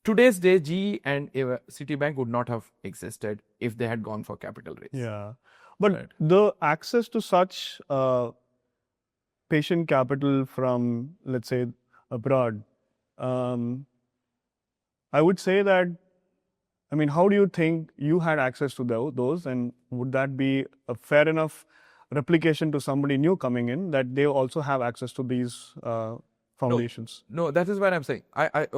Today's day, GE and Citibank would not have existed if they had gone for capital raise. Yeah. But Right. the access to such patient capital from, let's say, abroad, I would say that, I mean, how do you think you had access to those, and would that be a fair enough replication to somebody new coming in, that they also have access to these foundations? No, that is what I'm saying.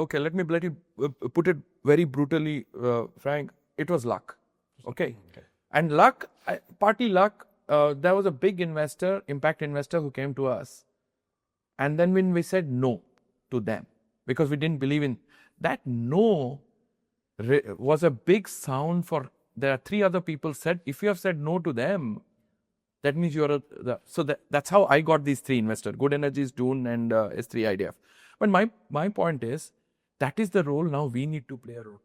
Okay, let me put it very brutally, Frank. It was luck. Okay. And luck, partly luck, there was a big investor, impact investor who came to us. And then when we said no to them, because we didn't believe in that, no was a big sound for, there are 3 other people said, if you have said no to them, that means you're that's how I got these 3 investors, Good Energies, Dune and S3 IDF. But my point is, that is the role now we need to play a role.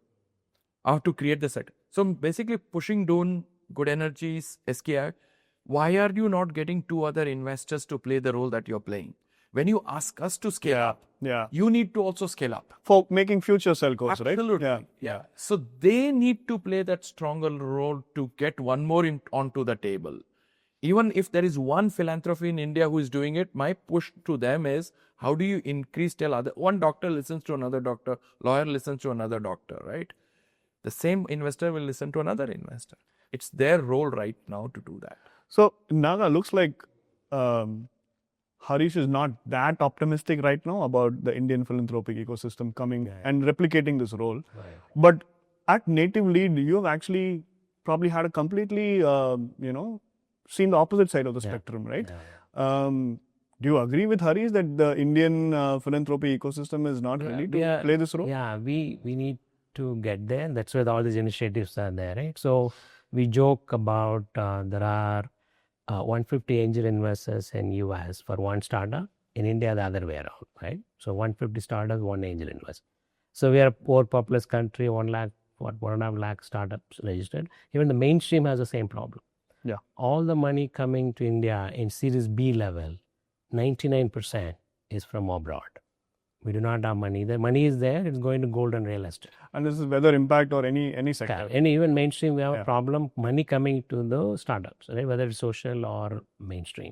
How to create the set. So basically pushing Dune, Good Energies, SKI, why are you not getting 2 other investors to play the role that you're playing? When you ask us to scale up, you need to also scale up. For making future SELCOs, right? Absolutely. Yeah. So they need to play that stronger role to get one more onto the table. Even if there is one philanthropy in India who is doing it, my push to them is, how do you increase, one doctor listens to another doctor, lawyer listens to another doctor, right? The same investor will listen to another investor. It's their role right now to do that. So, Naga, looks like Harish is not that optimistic right now about the Indian philanthropic ecosystem coming and replicating this role. Right. But at Native Lead, you have actually probably had a completely, seen the opposite side of the spectrum, right? Do you agree with Harish that the Indian philanthropy ecosystem is not ready to play this role? Yeah, we need to get there. That's where all these initiatives are there, right? So we joke about there are 150 angel investors in US for one startup. In India, the other way around, right? So 150 startups, one angel investor. So we are a poor populous country, 1.5 lakh startups registered. Even the mainstream has the same problem. Yeah. All the money coming to India in Series B level, 99% is from abroad. We do not have money. The money is there, it's going to gold and real estate. And this is whether impact or any sector. And even mainstream, we have a problem, money coming to the startups, right? Whether it's social or mainstream.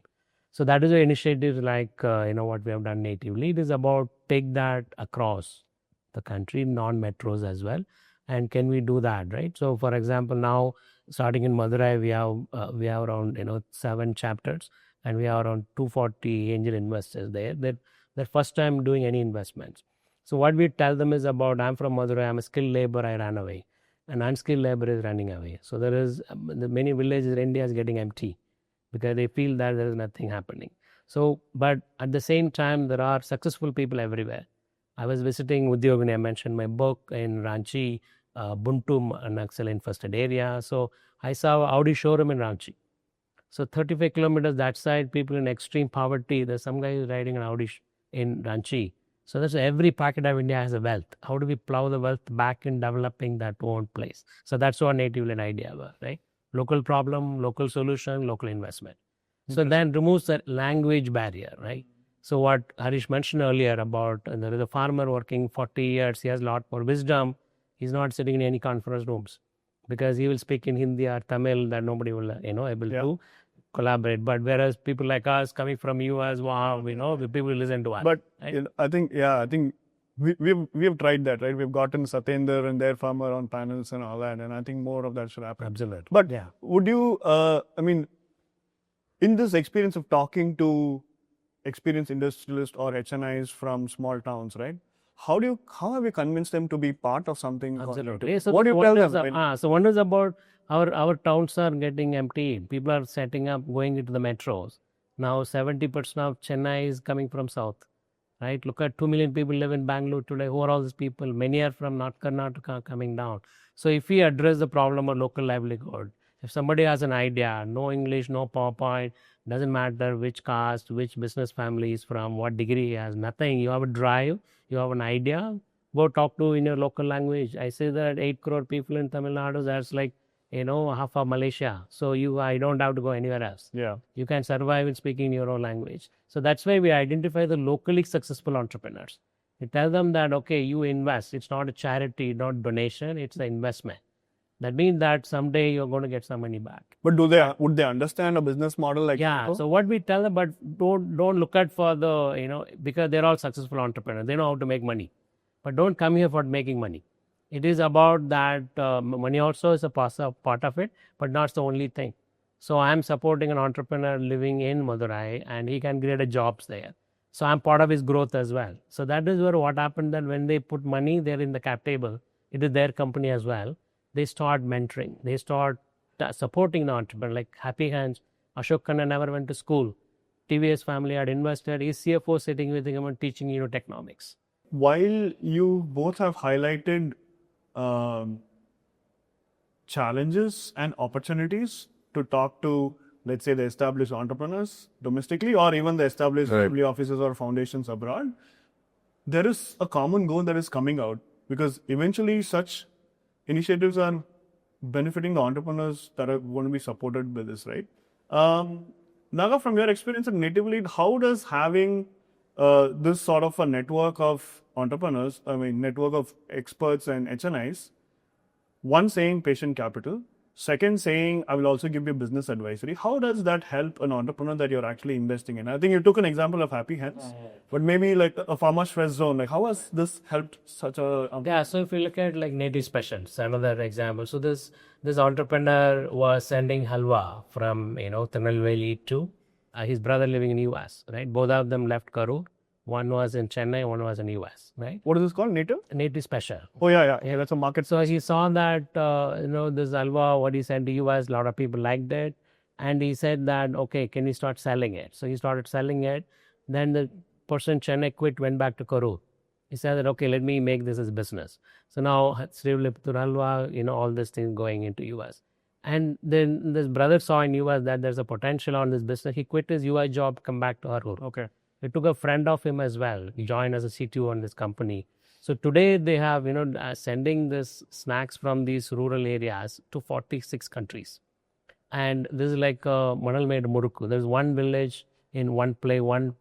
So that is the initiative like, what we have done Native Lead is about take that across the country, non-metros as well. And can we do that, right? So for example, now starting in Madurai, we have around, 7 chapters and we have around 240 angel investors there. They're first time doing any investments. So what we tell them is about, I'm from Madurai, I'm a skilled labor, I ran away. And unskilled labor is running away. So there is, the many villages in India is getting empty because they feel that there is nothing happening. So, but at the same time, there are successful people everywhere. I was visiting Udyogini, I mentioned my book in Ranchi, Buntu, an Naxal infested area. So I saw Audi showroom in Ranchi. So 35 kilometers that side, people in extreme poverty, there's some guy who's riding an Audi in Ranchi. So that's every pocket of India has a wealth. How do we plow the wealth back in developing that own place? So that's what Native Land idea was, right? Local problem, local solution, local investment. So then removes the language barrier, right? So what Harish mentioned earlier about there is a farmer working 40 years, he has a lot more wisdom. He's not sitting in any conference rooms because he will speak in Hindi or Tamil that nobody will, able to collaborate. But whereas people like us coming from US, wow, people listen to us. But right? I think we've tried that, right? We've gotten Satyendra and their farmer on panels and all that, and I think more of that should happen. Absolutely. But would you, in this experience of talking to experienced industrialists or HNIs from small towns, right? How have you convinced them to be part of something? Absolutely. So what do you tell them? So one is about our towns are getting emptied. People are setting up, going into the metros. Now 70% of Chennai is coming from south, right? Look at 2 million people live in Bangalore today. Who are all these people? Many are from North Karnataka coming down. So if we address the problem of local livelihood, if somebody has an idea, no English, no PowerPoint, doesn't matter which caste, which business family is from, what degree he has, nothing. You have a drive, you have an idea, go talk to in your local language. I say that 8 crore people in Tamil Nadu, that's like half of Malaysia. So I don't have to go anywhere else. Yeah. You can survive in speaking your own language. So that's why we identify the locally successful entrepreneurs. We tell them that, okay, you invest. It's not a charity, not donation. It's an investment. That means that someday you're going to get some money back. But would they understand a business model like Yeah. that? So what we tell them, but don't look at for the, because they're all successful entrepreneurs. They know how to make money. But don't come here for making money. It is about that money also is a part of it, but not the only thing. So I'm supporting an entrepreneur living in Madurai and he can create a jobs there. So I'm part of his growth as well. So that is where what happened that when they put money there in the cap table, it is their company as well. They start mentoring. They start supporting the entrepreneur. Like Happy Hands, Ashok Khanna never went to school. TVS family had invested. His CFO sitting with him and teaching technomics. While you both have highlighted challenges and opportunities to talk to, let's say, the established entrepreneurs domestically or even the established family offices or foundations abroad, there is a common goal that is coming out because eventually such initiatives are benefiting the entrepreneurs that are going to be supported by this, right? Naga, from your experience at Natively, how does having this sort of a network of entrepreneurs, network of experts and HNIs, one saying patient capital, second saying I will also give you business advisory, how does that help an entrepreneur that you're actually investing in? I think you took an example of Happy Hands, but maybe like a farmer stress zone, like how has this helped such a... Yeah, so if you look at like Native Specials, another example. So this entrepreneur was sending halwa from, Tirunelveli to his brother living in US, right? Both of them left Karur. One was in Chennai, one was in US, right? What is this called? Native Special. Oh, yeah, that's a market. So he saw that, this halwa, what he sent to US, a lot of people liked it. And he said that, okay, can we start selling it? So he started selling it. Then the person Chennai quit, went back to Karur. He said that, okay, let me make this as business. So now, Srivliptur halwa, all these things going into US. And then this brother saw in US that there's a potential on this business. He quit his UI job, come back to Karur. Okay. He took a friend of him as well. He joined as a CTO on this company. So today they have, sending this snacks from these rural areas to 46 countries. And this is like Manal made Murukku. There's one village in one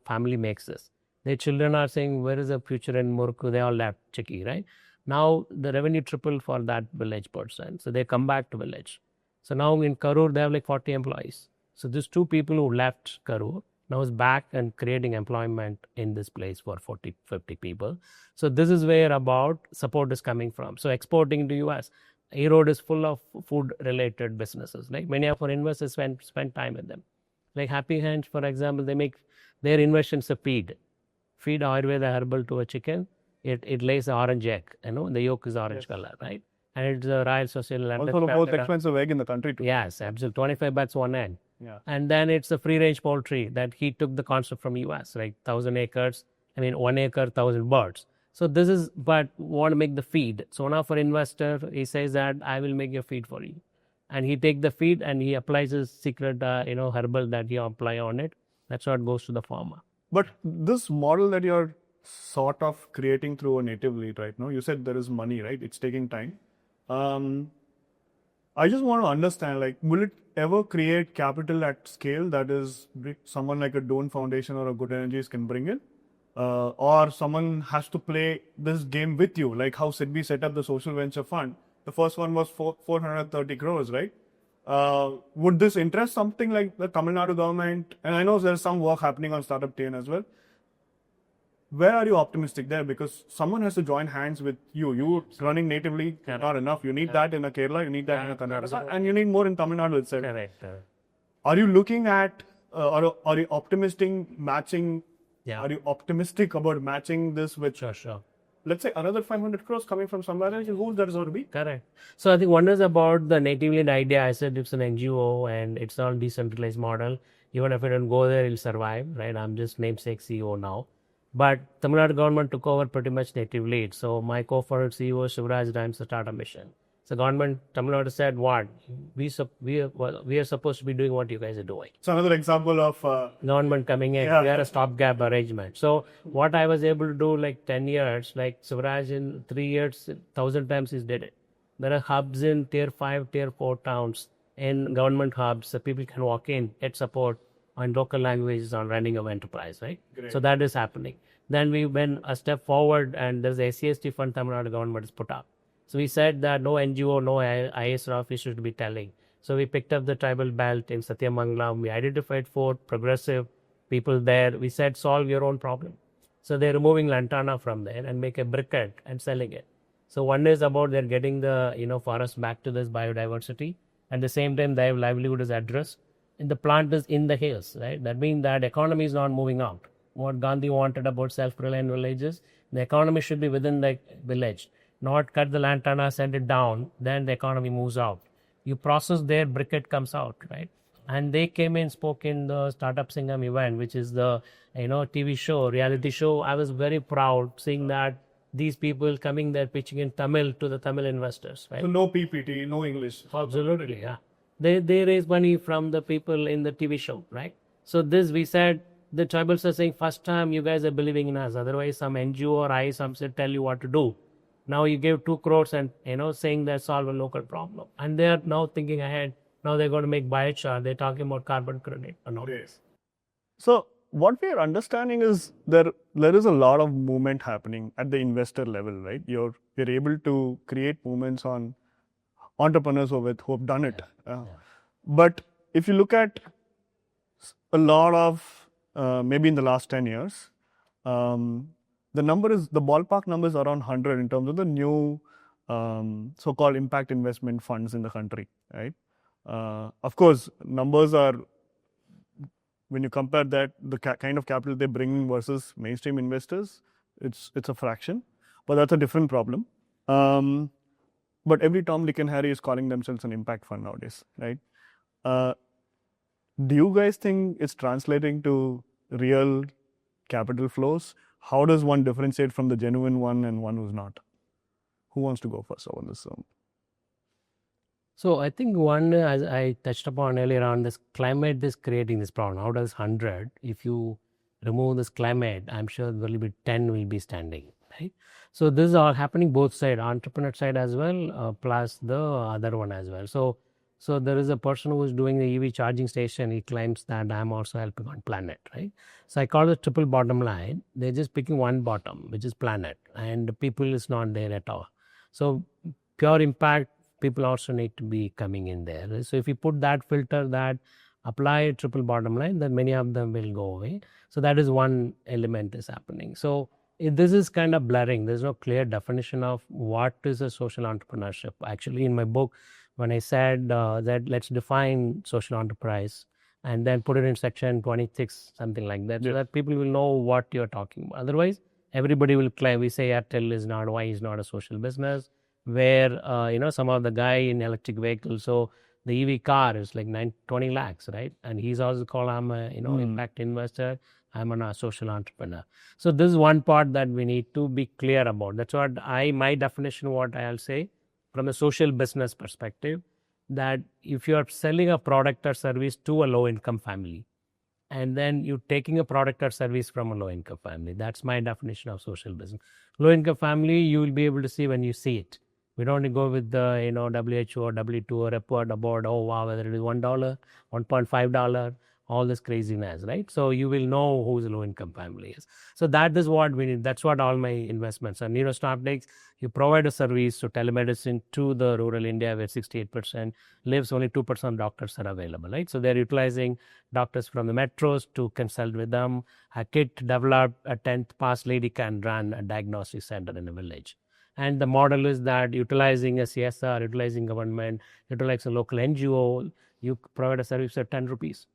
family makes this. Their children are saying, where is the future in Murukku? They all left Chiki, right? Now the revenue tripled for that village person. So they come back to village. So now in Karur, they have like 40 employees. So these two people who left Karur now is back and creating employment in this place for 40, 50 people. So this is where about support is coming from. So exporting to US, Erode is full of food related businesses. Like many of our investors spend time with them. Like Happy Hands, for example, they make their inventions a feed Ayurveda herbal to a chicken. It lays an orange egg, the yolk is orange color, right? And it's a Royal Social. Also the most expensive egg in the country too. Yes, absolutely. 25 bucks one egg. Yeah. And then it's a free range poultry that he took the concept from US, right? 1,000 acres, 1 acre, 1,000 birds. So this is, but want to make the feed. So now for investor, he says that I will make your feed for you. And he take the feed and he applies his secret, herbal that he apply on it. That's what goes to the farmer. But this model that you're sort of creating through a native lead right now, you said there is money, right? It's taking time. I just want to understand, like, will it ever create capital at scale that is someone like a Dawn Foundation or a Good Energies can bring in? Or someone has to play this game with you, like how SIDBI set up the social venture fund. The first one was 430 crores, right? Would this interest something like the Tamil Nadu government? And I know there's some work happening on Startup 10 as well. Where are you optimistic there? Because someone has to join hands with you. You running natively not enough. You need that in a Kerala, you need that in a Karnataka, and you need more in Tamil Nadu itself. Correct. Are you looking at, are you optimistic matching? Yeah. Are you optimistic about matching this with, Sure. let's say, another 500 crores coming from somewhere else? Who that is going to be? Correct. So I think one is about the native lead idea. I said it's an NGO and it's not a decentralized model. Even if it don't go there, it'll survive, right? I'm just namesake CEO now. But Tamil Nadu government took over pretty much native lead. So my co-founder CEO Shivraj runs the startup mission. So government, Tamil Nadu said, what? We are supposed to be doing what you guys are doing. It's another example of... government coming in, we are a stopgap arrangement. So what I was able to do like 10 years, like Shivraj in 3 years, 1,000 times he did it. There are hubs in tier 5, tier 4 towns, in government hubs, so people can walk in, get support on local languages on running of enterprise, right? Great. So that is happening. Then we went a step forward, and there's a SCST fund Tamil Nadu government has put up. So we said that no NGO, no ISR office should be telling. So we picked up the tribal belt in Satyamangalam. We identified 4 progressive people there. We said, solve your own problem. So they're removing lantana from there and make a briquette and selling it. So one is about they're getting the forest back to this biodiversity. At the same time, their livelihood is addressed. And the plant is in the hills, right? That means that economy is not moving out. What Gandhi wanted about self-reliant villages, the economy should be within the village, not cut the lantana, send it down, then the economy moves out. You process there, briquette comes out, right? And they came in, spoke in the Startup Singham event, which is the TV show, reality show. I was very proud seeing that these people coming there pitching in Tamil to the Tamil investors, right? So no PPT, no English. Absolutely, yeah. They raise money from the people in the TV show, right? So this we said, the tribals are saying, first time you guys are believing in us. Otherwise, some NGO or I some said tell you what to do. Now you give 2 crores and saying that solve a local problem. And they are now thinking ahead. Now they're going to make biochar. They're talking about carbon credit and all this. So what we are understanding is there is a lot of movement happening at the investor level, right? You're able to create movements on entrepreneurs who have done it. But if you look at a lot of maybe in the last 10 years, the ballpark number is around 100 in terms of the new so-called impact investment funds in the country, right? Of course, numbers are, when you compare that, the kind of capital they bring versus mainstream investors, it's a fraction, but that's a different problem. But every Tom, Dick and Harry is calling themselves an impact fund nowadays, right? Do you guys think it's translating to real capital flows? How does one differentiate from the genuine one and one who's not? Who wants to go first on this? So I think one, as I touched upon earlier on, this climate is creating this problem. How does 100, if you remove this climate, I'm sure there will be 10 will be standing, right? So this is all happening both sides, entrepreneur side as well, plus the other one as well. So there is a person who is doing the EV charging station. He claims that I'm also helping on planet, right? So I call it triple bottom line. They're just picking one bottom, which is planet, and people is not there at all. So pure impact, people also need to be coming in there. So if you put that filter, that apply triple bottom line, then many of them will go away. So that is one element is happening. So this is kind of blurring. There's no clear definition of what is a social entrepreneurship. Actually, in my book, when I said that let's define social enterprise and then put it in section 26, something like that, so that people will know what you're talking about. Otherwise, everybody will claim, we say Airtel is not, why is not a social business, where, some of the guy in electric vehicles, so the EV car is like 20 lakhs, right? And he's also called, I'm a, impact investor, I'm a social entrepreneur. So this is one part that we need to be clear about. That's what my definition, what I'll say from a social business perspective, that if you are selling a product or service to a low income family, and then you're taking a product or service from a low income family, that's my definition of social business. Low income family, you will be able to see when you see it. We don't go with the WHO or W2 or report about, oh wow, whether it is $1, $1.5, all this craziness, right? So you will know who's a low income family is. So that is what we need. That's what all my investments are. Neurostartics, you provide a service to telemedicine to the rural India where 68% lives, only 2% doctors are available, right? So they're utilizing doctors from the metros to consult with them. A kit developed, a 10th pass lady can run a diagnostic center in a village. And the model is that utilizing a CSR, utilizing government, utilizing a local NGO, you provide a service at 10 rupees.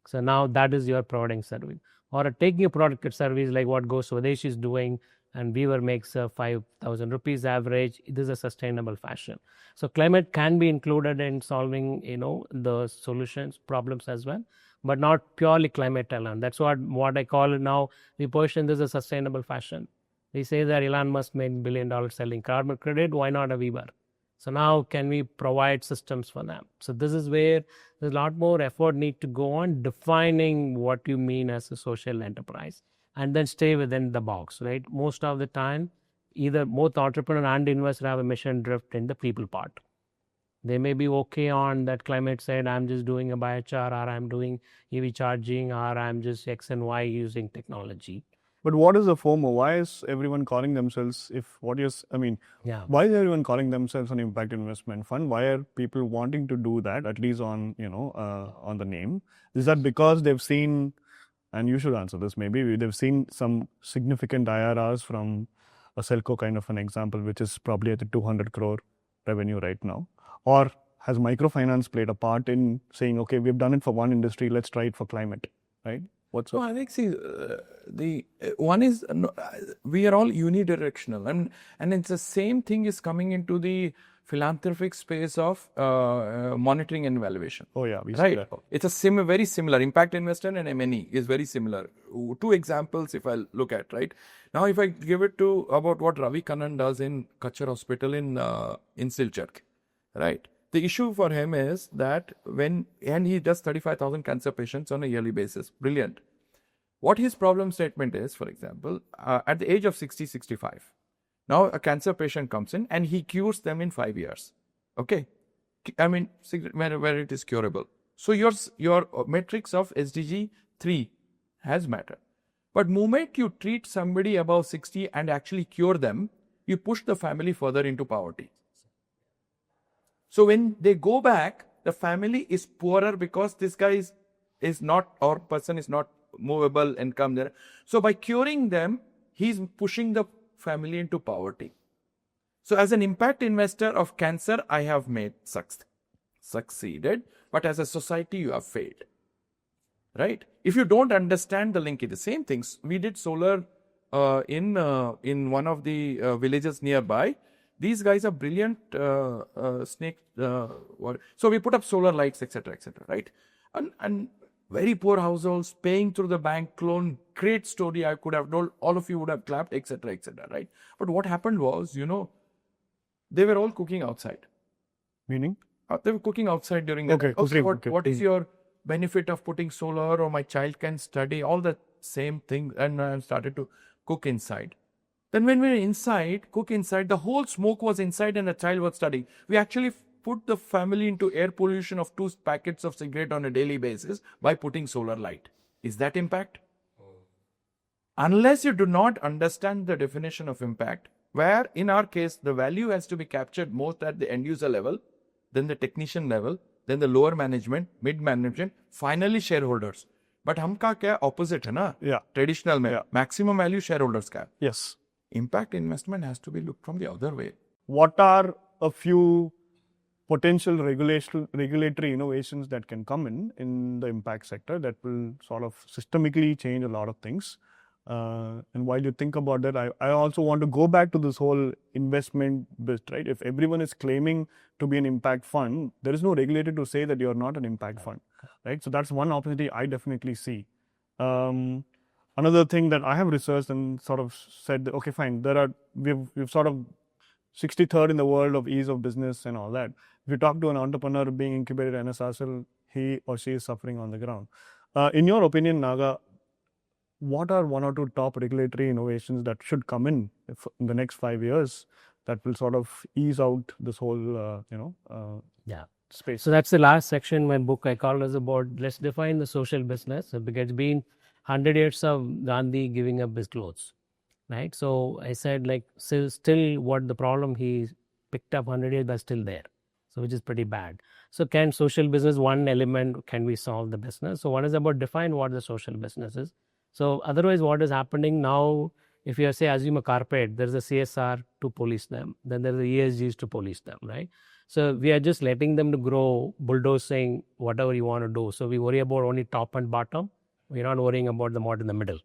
So now that is your providing service. Or taking a product or service like what Go Swadesh is doing, and Weaver makes 5,000 rupees average. This is a sustainable fashion. So climate can be included in solving, the solutions, problems as well, but not purely climate alone. That's what I call it now. We position this as a sustainable fashion. We say that Elon Musk made $1 billion selling carbon credit. Why not a Weaver? So now can we provide systems for them? So this is where there's a lot more effort need to go on defining what you mean as a social enterprise and then stay within the box, right? Most of the time, either both entrepreneur and investor have a mission drift in the people part. They may be okay on that climate side, I'm just doing a biochar, or I'm doing EV charging, or I'm just X and Y using technology. But what is the FOMO? Why is everyone calling themselves, Yeah. why is everyone calling themselves an impact investment fund? Why are people wanting to do that, at least on, on the name? Is that because they've seen, and you should answer this maybe, they've seen some significant IRRs from a SELCO kind of an example, which is probably at the 200 crore revenue right now? Or has microfinance played a part in saying, okay, we've done it for one industry, let's try it for climate, right? So I think, see, the one is we are all unidirectional, and it's the same thing is coming into the philanthropic space of monitoring and evaluation. Oh yeah, we see right. that. It's a very similar impact investment and M&E is very similar. Two examples if I look at right now, if I give it to about what Ravi Kannan does in Kachar Hospital in Silchar, right. The issue for him is that and he does 35,000 cancer patients on a yearly basis. Brilliant. What his problem statement is, for example, at the age of 60, 65, now a cancer patient comes in and he cures them in 5 years. Okay. I mean, where it is curable. So your metrics of SDG 3 has mattered. But moment you treat somebody above 60 and actually cure them, you push the family further into poverty. So when they go back, the family is poorer because this guy is not, or person is not movable and come there. So by curing them, he's pushing the family into poverty. So as an impact investor of cancer, I have made succeeded, but as a society, you have failed. Right? If you don't understand the link, it's the same things. We did solar in one of the villages nearby. These guys are brilliant snake. So we put up solar lights, etc., right? And very poor households paying through the bank loan. Great story. I could have told. All of you would have clapped, etc., right? But what happened was, they were all cooking outside. Meaning? They were cooking outside during the day. Okay, what is your benefit of putting solar, or my child can study? All the same thing. And I started to cook inside. Then when we were inside, cook inside, the whole smoke was inside and the child was studying. We actually put the family into air pollution of 2 packets of cigarette on a daily basis by putting solar light. Is that impact? Unless you do not understand the definition of impact, where in our case, the value has to be captured most at the end user level, then the technician level, then the lower management, mid management, finally shareholders. But humka kya opposite hai na? Yeah. Traditional mein. Yeah. Maximum value shareholders ka. Yes. Impact investment has to be looked from the other way. What are a few potential regulatory innovations that can come in the impact sector that will sort of systemically change a lot of things? And while you think about that, I also want to go back to this whole investment bit, right? If everyone is claiming to be an impact fund, there is no regulator to say that you're not an impact fund, right? So that's one opportunity I definitely see. Another thing that I have researched and sort of said, okay, fine, we've sort of 63rd in the world of ease of business and all that. If you talk to an entrepreneur being incubated at NSRCEL, he or she is suffering on the ground. In your opinion, Naga, what are 1 or 2 top regulatory innovations that should come in the next 5 years that will sort of ease out this whole, space? So that's the last section in my book. I call it about, let's define the social business. Because it's been 100 years of Gandhi giving up his clothes, right? So I said, like, still what the problem he picked up 100 years, but still there. So which is pretty bad. So can social business, one element, can we solve the business? So one is about define what the social business is. So otherwise what is happening now, if you say assume a carpet, there's a CSR to police them, then there's the ESGs to police them, right? So we are just letting them to grow, bulldozing whatever you want to do. So we worry about only top and bottom. We're not worrying about the what in the middle.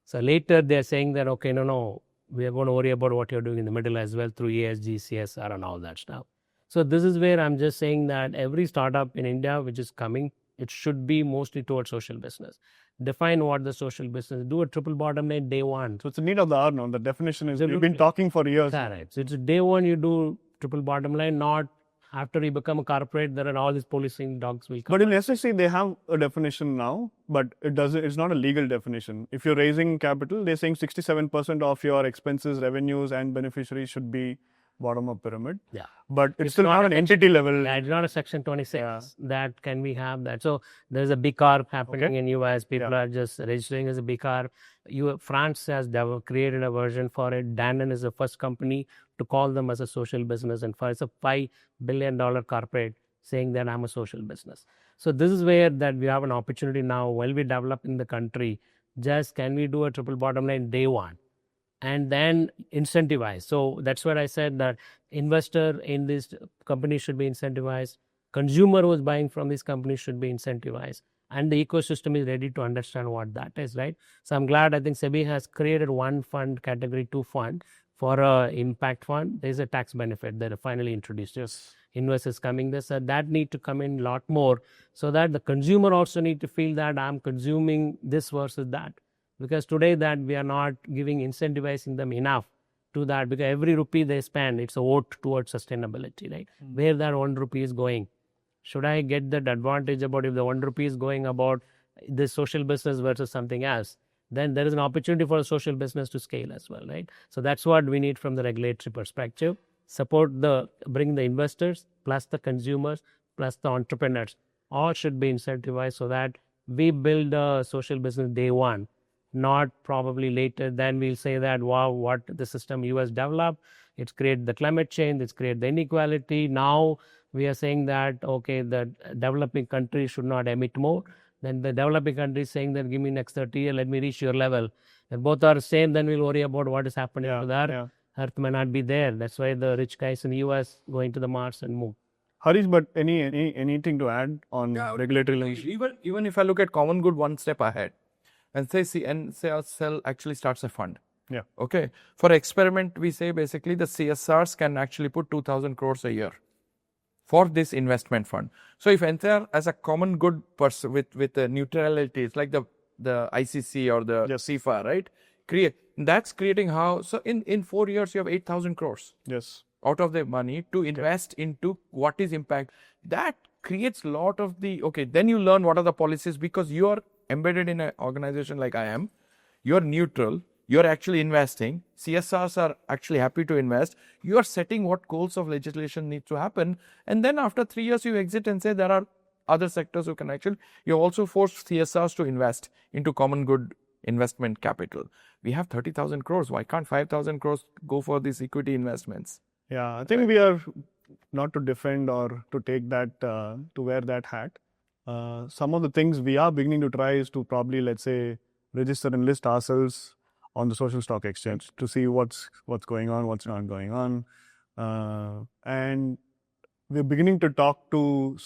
So later they're saying that, okay, no, we are going to worry about what you're doing in the middle as well through ESG, CSR and all that stuff. So this is where I'm just saying that every startup in India which is coming, it should be mostly towards social business. Define what the social business, do a triple bottom line day one. So it's a need of the hour now. The definition is, we've been talking for years. Correct. So it's day one you do triple bottom line, not After you become a corporate, there are all these policing dogs will come. But in SEC, they have a definition now, but it's not a legal definition. If you're raising capital, they're saying 67% of your expenses, revenues, and beneficiaries should be bottom-up pyramid. Yeah. But it's still not an entity level. Yeah, it's not a section 26 that can we have that. So there's a B Corp happening in US. People are just registering as a B Corp. France has created a version for it. Danone is the first company to call them as a social business, and it's a $5 billion corporate saying that I'm a social business. So this is where that we have an opportunity now while we develop in the country. Just can we do a triple bottom line day one? And then incentivize. So that's what I said, that investor in this company should be incentivized. Consumer who is buying from this company should be incentivized. And the ecosystem is ready to understand what that is, right? So I'm glad I think SEBI has created one fund, category 2 fund for a impact fund. There's a tax benefit that are finally introduced. Yes. Investors coming there. So that need to come in a lot more so that the consumer also need to feel that I'm consuming this versus that. Because today that we are not incentivizing them enough to that, because every rupee they spend, it's a vote towards sustainability, right? Where that 1 rupee is going. Should I get that advantage about if the 1 rupee is going about this social business versus something else? Then there is an opportunity for a social business to scale as well, right? So that's what we need from the regulatory perspective. Bring the investors, plus the consumers, plus the entrepreneurs. All should be incentivized so that we build a social business day one. Not probably later, then we'll say that, wow, what the system US developed, it's created the climate change, it's created the inequality. Now we are saying that, okay, the developing countries should not emit more. Then the developing countries saying that, give me next 30 years, let me reach your level. And both are the same, then we'll worry about what is happening to that. Earth may not be there. That's why the rich guys in the US going to the Mars and move. Harish, but anything to add on regulatory language? Even if I look at common good one step ahead, and say NSRCEL actually starts a fund. Yeah. Okay. For experiment, we say basically the CSRs can actually put 2,000 crores a year for this investment fund. So if NSR as a common good person with the neutrality, it's like the ICC or the CIFA, right? That's creating how. So in 4 years you have 8,000 crores. Yes. Out of the money to invest into what is impact. That creates a lot of then you learn what are the policies, because you are embedded in an organization like I am, you're neutral, you're actually investing, CSRs are actually happy to invest, you are setting what goals of legislation need to happen, and then after 3 years you exit and say there are other sectors who can actually, you also force CSRs to invest into common good investment capital. We have 30,000 crores, why can't 5,000 crores go for these equity investments? Yeah, I think we are not to defend or to take that, to wear that hat. Some of the things we are beginning to try is to probably, let's say, register and list ourselves on the social stock exchange to see what's going on, what's not going on. And we're beginning to talk to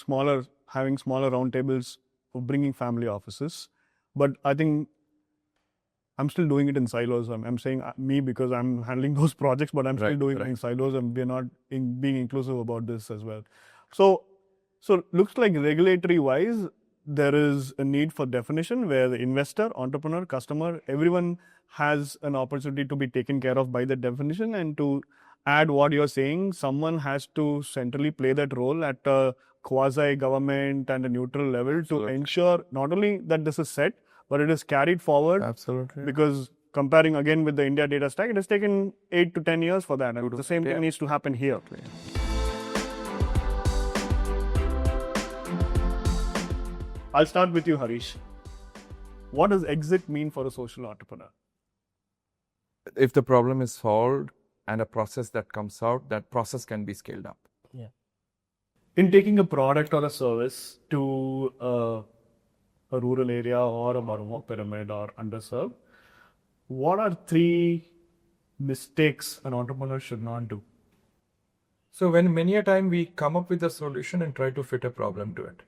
having smaller roundtables for bringing family offices. But I think I'm still doing it in silos. I'm saying me because I'm handling those projects, but I'm still doing it in silos, and we're not being inclusive about this as well. So looks like regulatory wise, there is a need for definition where the investor, entrepreneur, customer, everyone has an opportunity to be taken care of by the definition. And to add what you're saying, someone has to centrally play that role at a quasi-government and a neutral level to ensure not only that this is set, but it is carried forward. Absolutely. Because comparing again with the India data stack, it has taken 8 to 10 years for that. And the same thing needs to happen here. I'll start with you, Harish. What does exit mean for a social entrepreneur? If the problem is solved and a process that comes out, that process can be scaled up. Yeah. In taking a product or a service to a rural area or a bottom-up pyramid or underserved, what are 3 mistakes an entrepreneur should not do? So when many a time we come up with a solution and try to fit a problem to it.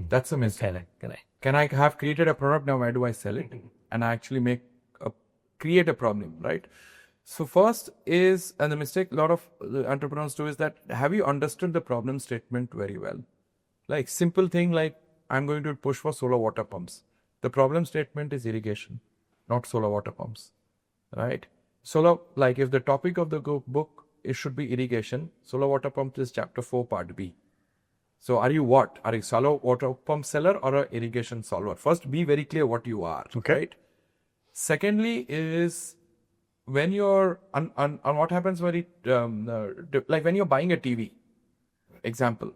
That's a mistake. Correct. Can I have created a product, now where do I sell it? And I actually create a problem, right? So first is, and the mistake a lot of entrepreneurs do is that, have you understood the problem statement very well? Like simple thing like, I'm going to push for solar water pumps. The problem statement is irrigation, not solar water pumps, right? Solar, like if the topic of the book it should be irrigation. Solar water pump is chapter 4, part B. So are you what? Are you solar water pump seller or an irrigation solver? First, be very clear what you are, right? Secondly is when you're, on what happens very, like when you're buying a TV, example,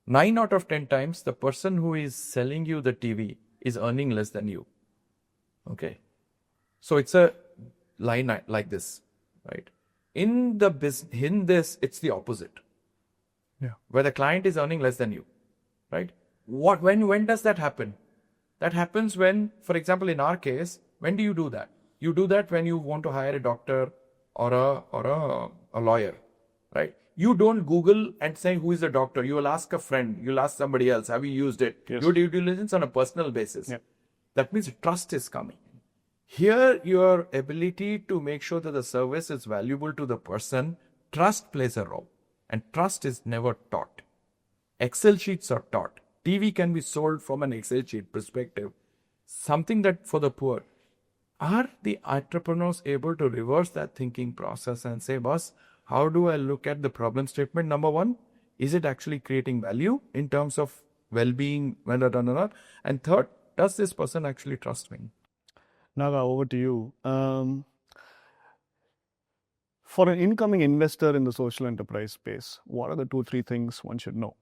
9 out of 10 times, the person who is selling you the TV is earning less than you. Okay. So it's a line like this, right? In this, it's the opposite. Yeah. Where the client is earning less than you, right? When does that happen? That happens when, for example, in our case, when do you do that? You do that when you want to hire a doctor or a lawyer, right? You don't Google and say who is the doctor. You will ask a friend. You'll ask somebody else. Have you used it? Yes. You do due diligence on a personal basis. Yeah. That means trust is coming. Here, your ability to make sure that the service is valuable to the person, trust plays a role. And trust is never taught. Excel sheets are taught. TV can be sold from an Excel sheet perspective. Something that for the poor. Are the entrepreneurs able to reverse that thinking process and say, boss, how do I look at the problem statement? Number one, is it actually creating value in terms of well-being, whether done or not? And third, does this person actually trust me? Naga, over to you. For an incoming investor in the social enterprise space, what are the 2-3 things one should know?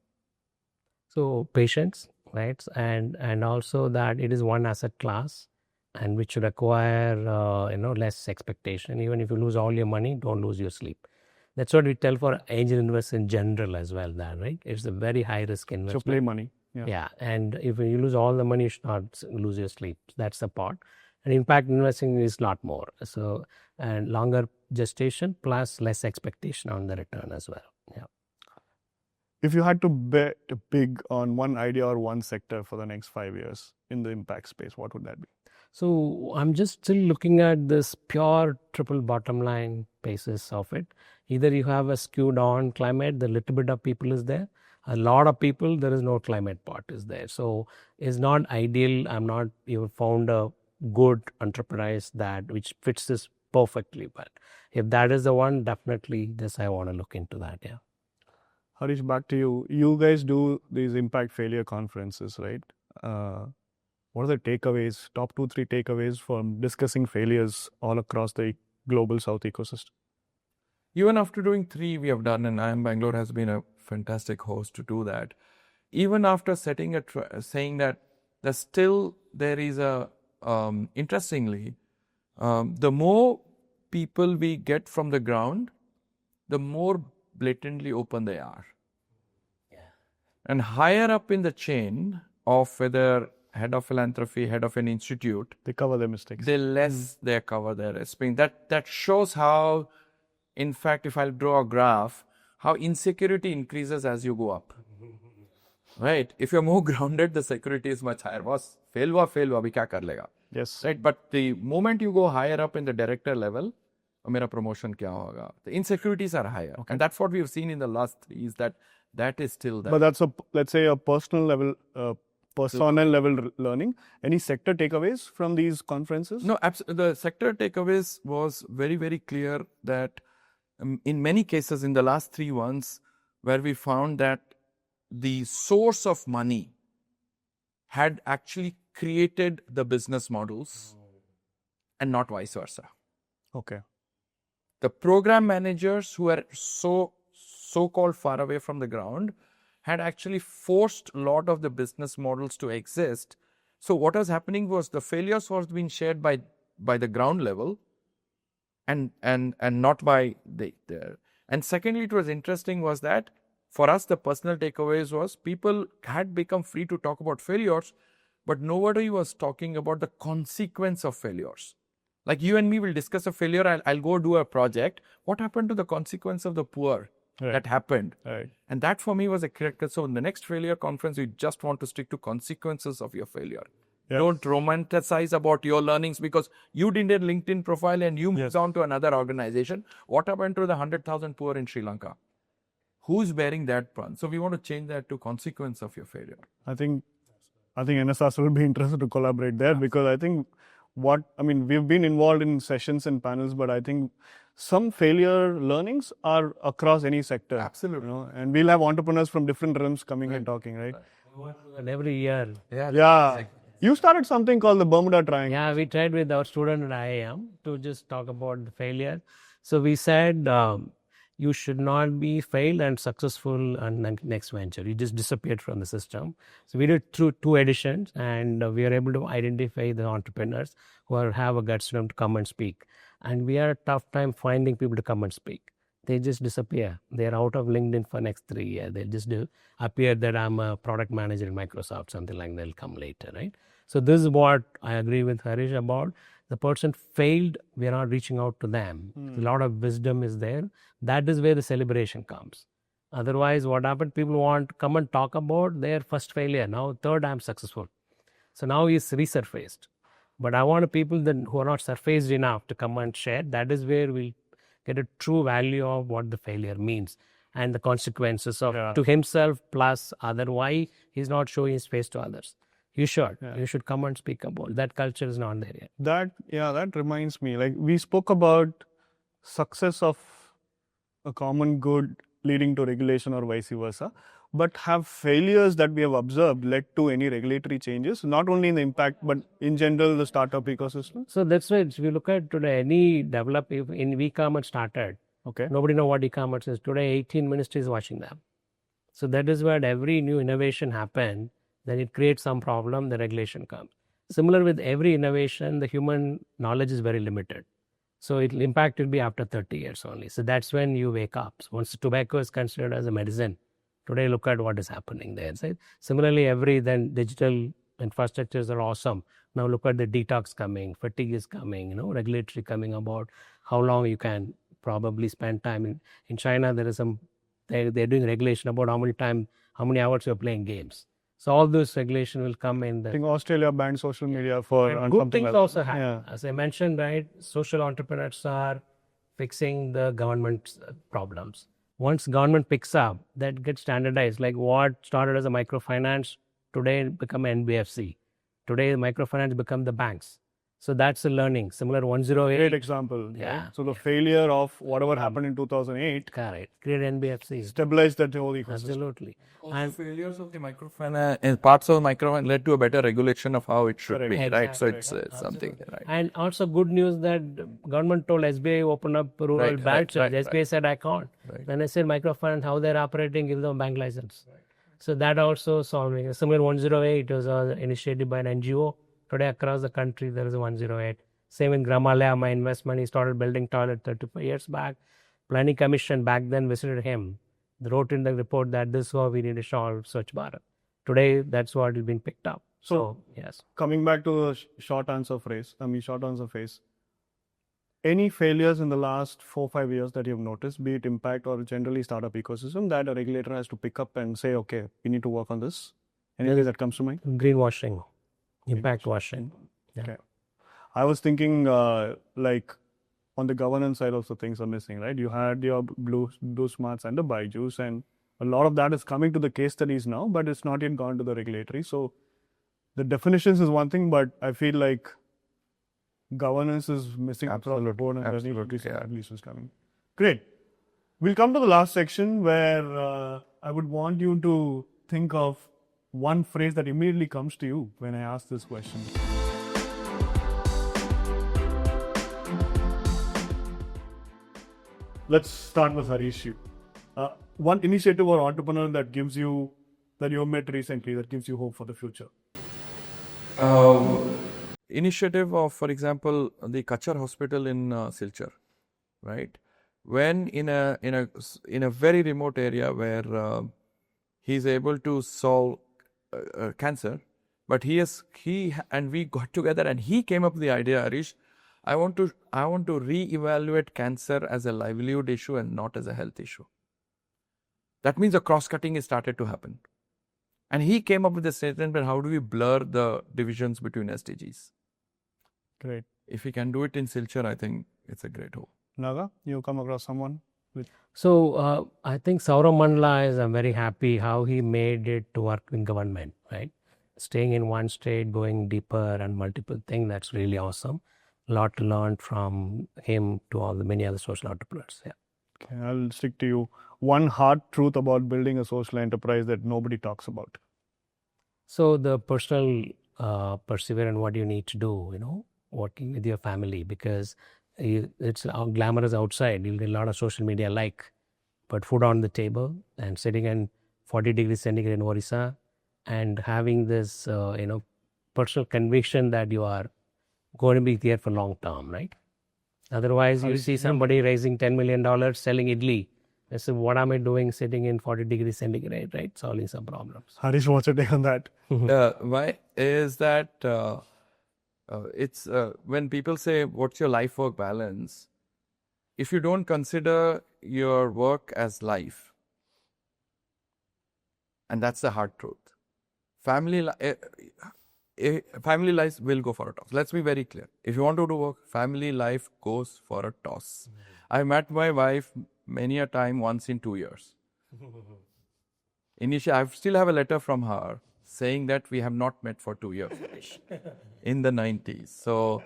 So patience, right? And also that it is one asset class and which should acquire, less expectation. Even if you lose all your money, don't lose your sleep. That's what we tell for angel investors in general as well, that, right? It's a very high risk investment. So play money. Yeah. And if you lose all the money, you should not lose your sleep. That's the part. And impact investing is a lot more. So, and longer gestation plus less expectation on the return as well. Yeah. If you had to bet big on one idea or one sector for the next 5 years in the impact space, what would that be? So I'm just still looking at this pure triple bottom line basis of it. Either you have a skewed on climate, the little bit of people is there. A lot of people, there is no climate part is there. So it's not ideal. I'm not even found a good enterprise which fits this perfectly. But if that is the one, definitely this I want to look into that. Yeah. Harish, back to you. You guys do these impact failure conferences, right? What are the takeaways, top 2-3 takeaways from discussing failures all across the global South ecosystem? Even after doing 3, we have done, and IIM Bangalore has been a fantastic host to do that. Even after saying that there is a, interestingly, the more people we get from the ground, the more blatantly open they are. Yeah. And higher up in the chain of whether head of philanthropy, head of an institute, They cover their mistakes. the less they cover their risk. That shows how, in fact, if I'll draw a graph, how insecurity increases as you go up. Right? If you're more grounded, the security is much higher. Boss, fail hua, abhi kya kar lega? Yes. Right? But the moment you go higher up in the director level, mera promotion kya hoga? The insecurities are higher. Okay. And that's what we've seen in the last 3 is that is still there. But that's let's say a personal level, personnel level learning. Any sector takeaways from these conferences? No, the sector takeaways was very, very clear that in many cases in the last 3 ones where we found that the source of money had actually created the business models and not vice versa. Okay. The program managers who are so-called far away from the ground had actually forced a lot of the business models to exist. So what was happening was the failures was being shared by the ground level and not by the. And secondly, it was interesting was that for us, the personal takeaways was people had become free to talk about failures, but nobody was talking about the consequence of failures. Like you and me will discuss a failure, I'll go do a project. What happened to the consequence of the poor that happened? Right. And that for me was a correct. So in the next failure conference, we just want to stick to consequences of your failure. Yes. Don't romanticize about your learnings because you did a LinkedIn profile and you moved on to another organization. What happened to the 100,000 poor in Sri Lanka? Who's bearing that burden? So we want to change that to consequence of your failure. I think NSRCEL will be interested to collaborate there because I think we've been involved in sessions and panels, but I think some failure learnings are across any sector. Absolutely. And we'll have entrepreneurs from different realms coming and talking, right? And every year. Yeah. You started something called the Bermuda Triangle. Yeah, we tried with our student at IIM to just talk about the failure. So we said you should not be failed and successful on the next venture. You just disappeared from the system. So we did through 2 editions, and we are able to identify the entrepreneurs who have a guts to come and speak. And we had a tough time finding people to come and speak. They just disappear. They're out of LinkedIn for next 3 years. They just appear that I'm a product manager in Microsoft, something like that. They'll come later, right? So this is what I agree with Harish about. The person failed, we are not reaching out to them. A lot of wisdom is there. That is where the celebration comes. Otherwise, what happened? People want to come and talk about their first failure. Now, third, I'm successful. So now he's resurfaced. But I want people who are not surfaced enough to come and share. That is where we get a true value of what the failure means and the consequences of to himself plus other why he's not showing his face to others. You should. You should come and speak about that. Culture is not there yet. That reminds me. Like we spoke about success of a common good leading to regulation or vice versa. But have failures that we have observed led to any regulatory changes? Not only in the impact, but in general, the startup ecosystem? So that's why if you look at today, any develop in e-commerce started. Okay. Nobody know what e-commerce is. Today, 18 ministries watching them. So that is where every new innovation happens. Then it creates some problem, the regulation comes. Similar with every innovation, the human knowledge is very limited. So impact will be after 30 years only. So that's when you wake up. So once tobacco is considered as a medicine, today look at what is happening there. So similarly, then digital infrastructures are awesome. Now look at the detox coming, fatigue is coming, regulatory coming about how long you can probably spend time. In China, there is they're doing regulation about how many hours you're playing games. So all those regulation will come in. I think Australia banned social media for good things also happen. As I mentioned, right, social entrepreneurs are fixing the government's problems. Once government picks up, that gets standardized. Like what started as a microfinance, today become NBFC. Today, microfinance become the banks. So that's a learning. Similar 108. Great example. Yeah. Right? So the failure of whatever happened in 2008. Correct. Create NBFC. Stabilized that whole ecosystem. Absolutely. And failures of the microfinance and parts of microfinance led to a better regulation of how it should be, right? So it's something, right? And also good news that government told SBI open up rural branches. SBI said I can't. When I said microfinance, how they're operating, give them a bank license. So that also solving. Similar 108 was an initiative by an NGO. Today across the country there is a 108. Same in Gramalaya, my investment, he started building toilet 35 years back. Planning Commission back then visited him. They wrote in the report that this is how we need to solve Swachh Bharat. Today that's what is being picked up. So yes. Coming back to the short answer phase, any failures in the last 4-5 years that you've noticed, be it impact or generally startup ecosystem, that a regulator has to pick up and say, okay, we need to work on this? Anything that comes to mind? Greenwashing. Impact washing. Yeah. Okay. I was thinking like on the governance side also things are missing, right? You had your Blue Smarts and the Byju's, and a lot of that is coming to the case studies now, but it's not yet gone to the regulatory. So the definitions is one thing, but I feel like governance is missing across the board, and at least is coming. Great. We'll come to the last section where I would want you to think of one phrase that immediately comes to you when I ask this question. Let's start with Harish. One initiative or entrepreneur that you met recently that gives you hope for the future. Initiative of, for example, the Kachar Hospital in Silchar, right? When in a very remote area where he's able to solve cancer, but he and we got together and he came up with the idea, Harish, I want to re-evaluate cancer as a livelihood issue and not as a health issue. That means the cross-cutting has started to happen. And he came up with a statement, but how do we blur the divisions between SDGs? Great. If we can do it in Silchar, I think it's a great hope. Naga, you come across someone with... So I think Saurav Mandla I'm very happy how he made it to work in government, right? staying in one state, going deeper and multiple things. That's really awesome. A lot to learn from him to all the many other social entrepreneurs. Yeah. Okay, I'll stick to you. One hard truth about building a social enterprise that nobody talks about. So the personal perseverance, what you need to do, working with your family, because it's glamorous outside. You'll get a lot of social media but food on the table and sitting in 40 degrees centigrade in Orissa and having this, personal conviction that you are going to be there for long term, right? Otherwise, you see somebody raising $10 million selling idli. They say, what am I doing sitting in 40 degrees centigrade, right? Solving some problems. Harish, what's your take on that? Why is that it's when people say, what's your life-work balance? If you don't consider your work as life, and that's the hard truth, family life will go for a toss. Let's be very clear. If you want to do work, family life goes for a toss. I met my wife many a time once in 2 years. Initially, I still have a letter from her saying that we have not met for 2 years in the 90s. So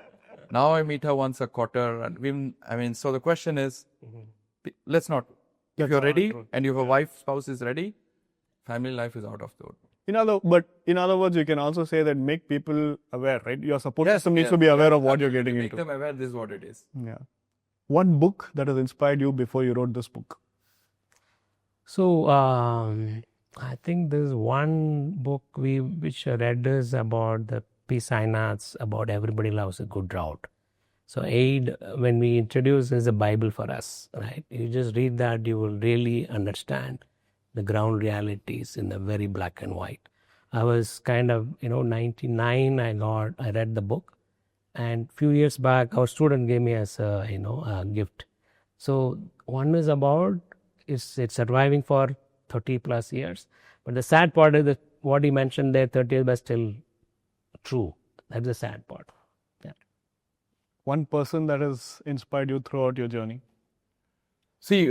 now I meet her once a quarter. And so the question is, let's not. If you're ready and your wife, spouse is ready, family life is out of the wood. In other words, you can also say that make people aware, right? Your support system needs to be aware of what you're getting Make into. them aware this is what it is. Yeah. One book that has inspired you before you wrote this book? So I think there's one book which I read is about the peace arts, about everybody loves a good drought. So aid, when we introduce, is a Bible for us, right? You just read that, you will really understand the ground realities in the very black and white. I was kind of, 99, I read the book. And few years back, our student gave me as a gift. So one is about, it's surviving for 30 plus years. But the sad part is that what he mentioned there, 30 years, but still true. That's the sad part. Yeah. One person that has inspired you throughout your journey? See,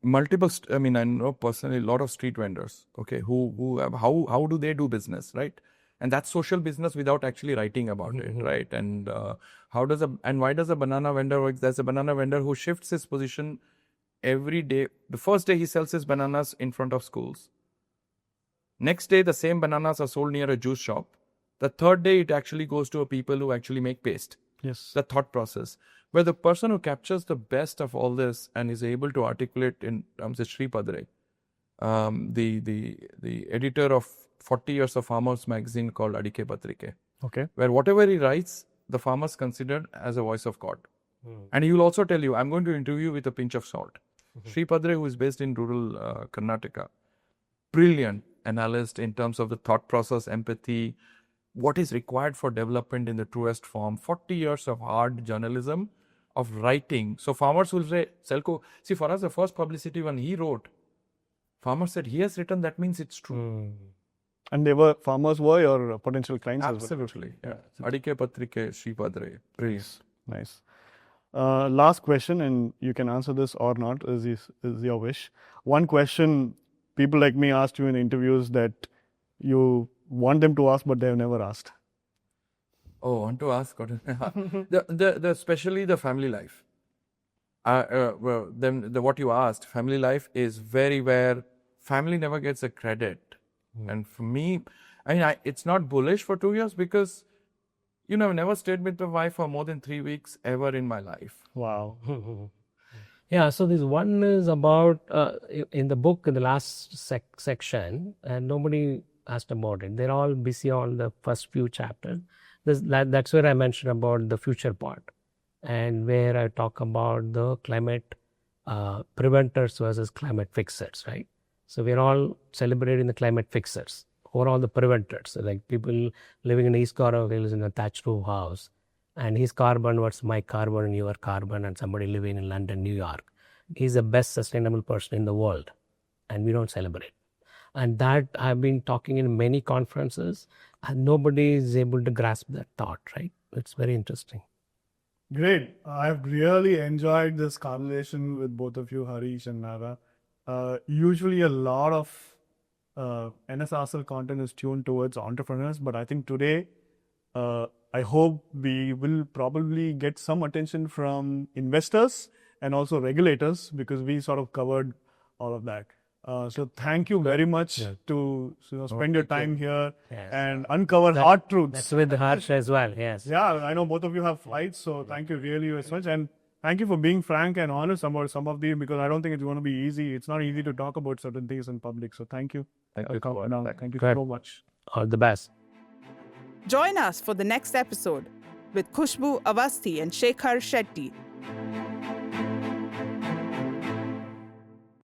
multiple. I know personally a lot of street vendors. Okay, who have, how do they do business, right? And that's social business without actually writing about it, right? And why does a banana vendor work? There's a banana vendor who shifts his position every day. The first day he sells his bananas in front of schools. Next day the same bananas are sold near a juice shop. The third day it actually goes to a people who actually make paste. Yes. The thought process. Where the person who captures the best of all this and is able to articulate in terms of Sri Padre, the editor of 40 years of farmers magazine called Adike Patrike. Okay. Where whatever he writes, the farmers considered as a voice of God. And he will also tell you, I'm going to interview with a pinch of salt. Sri Padre, who is based in rural Karnataka, brilliant analyst in terms of the thought process, empathy, what is required for development in the truest form, 40 years of hard journalism, of writing. So farmers will say, SELCO, see for us the first publicity when he wrote, farmers said, he has written, that means it's true. And farmers were your potential clients as well? Absolutely, yeah. Adike Patrike, Sri Padre, brilliant. Nice. Last question, and you can answer this or not, is your wish. One question people like me asked you in interviews that you want them to ask, but they have never asked. Oh, want to ask? Especially the family life. What you asked, family life is very where family never gets a credit. And for me, it's not bullish for 2 years because, I've never stayed with my wife for more than 3 weeks ever in my life. Wow. Yeah, so this one is about, in the book, in the last section, and nobody asked about it. They're all busy on the first few chapters. That's where I mentioned about the future part, and where I talk about the climate preventers versus climate fixers, right? So we're all celebrating the climate fixers, or all the preventers, so like people living in the East Corridor Hills in a thatched roof house, and his carbon versus my carbon and your carbon, and somebody living in London, New York. He's the best sustainable person in the world, and we don't celebrate. And that I've been talking in many conferences, and nobody is able to grasp that thought, right? It's very interesting. Great. I've really enjoyed this conversation with both of you, Harish and Naga. Usually a lot of NSRCEL content is tuned towards entrepreneurs, but I think today, I hope we will probably get some attention from investors and also regulators, because we sort of covered all of that. So thank you very much to spend your time here and uncover hard truths. That's with Harsh as well. Yes. Yeah, I know both of you have flights, so thank you really very much. And thank you for being frank and honest about some of these, because I don't think it's going to be easy. It's not easy to talk about certain things in public. So thank you. Thank you. Thank you Good. so much. All the best. Join us for the next episode with Khushbu Avasthi and Shekhar Shetty.